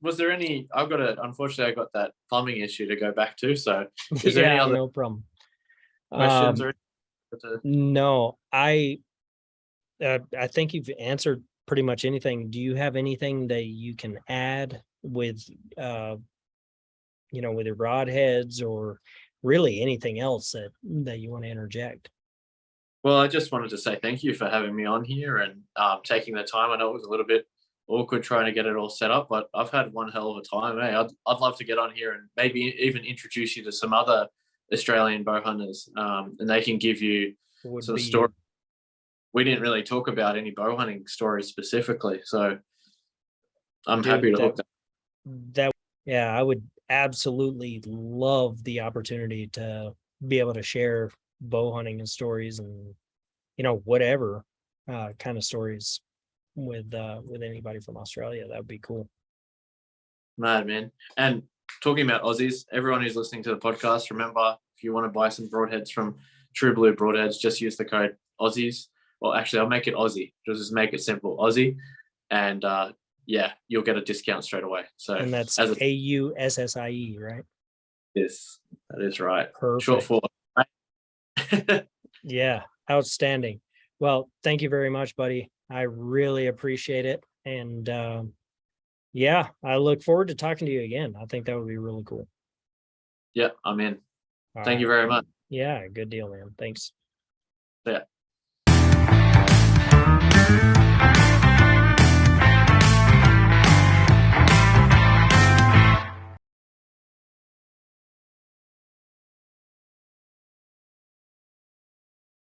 S2: Was there any? Unfortunately, I got that plumbing issue to go back to. So, is there any other
S1: no problem
S2: questions?
S1: No, I think you've answered pretty much anything. Do you have anything that you can add with, with your broadheads, or really anything else that you want to interject?
S2: Well, I just wanted to say thank you for having me on here and taking the time. I know it was a little bit awkward trying to get it all set up, but I've had one hell of a time. Hey, I'd love to get on here and maybe even introduce you to some other Australian bow hunters, and they can give you
S1: Would
S2: sort of
S1: be
S2: story. We didn't really talk about any bow hunting stories specifically, so I'm happy to hook that.
S1: that. Yeah, I would absolutely love the opportunity to be able to share bow hunting and stories, and whatever kind of stories with anybody from Australia. That would be cool.
S2: Mad, man. And talking about Aussies, everyone who's listening to the podcast, remember, if you want to buy some broadheads from True Blue Broadheads, just use the code Aussies. Well, actually, I'll make it Aussie. Just make it simple, Aussie. And yeah, you'll get a discount straight away. So,
S1: And that's AUSSIE, right?
S2: Yes, that is right.
S1: Perfect.
S2: Short for.
S1: Yeah, outstanding. Well, thank you very much, buddy. I really appreciate it. And yeah, I look forward to talking to you again. I think that would be really cool.
S2: Yeah, I'm in.
S1: All
S2: Thank you
S1: right.
S2: very much.
S1: Yeah, good deal, man. Thanks.
S2: Yeah.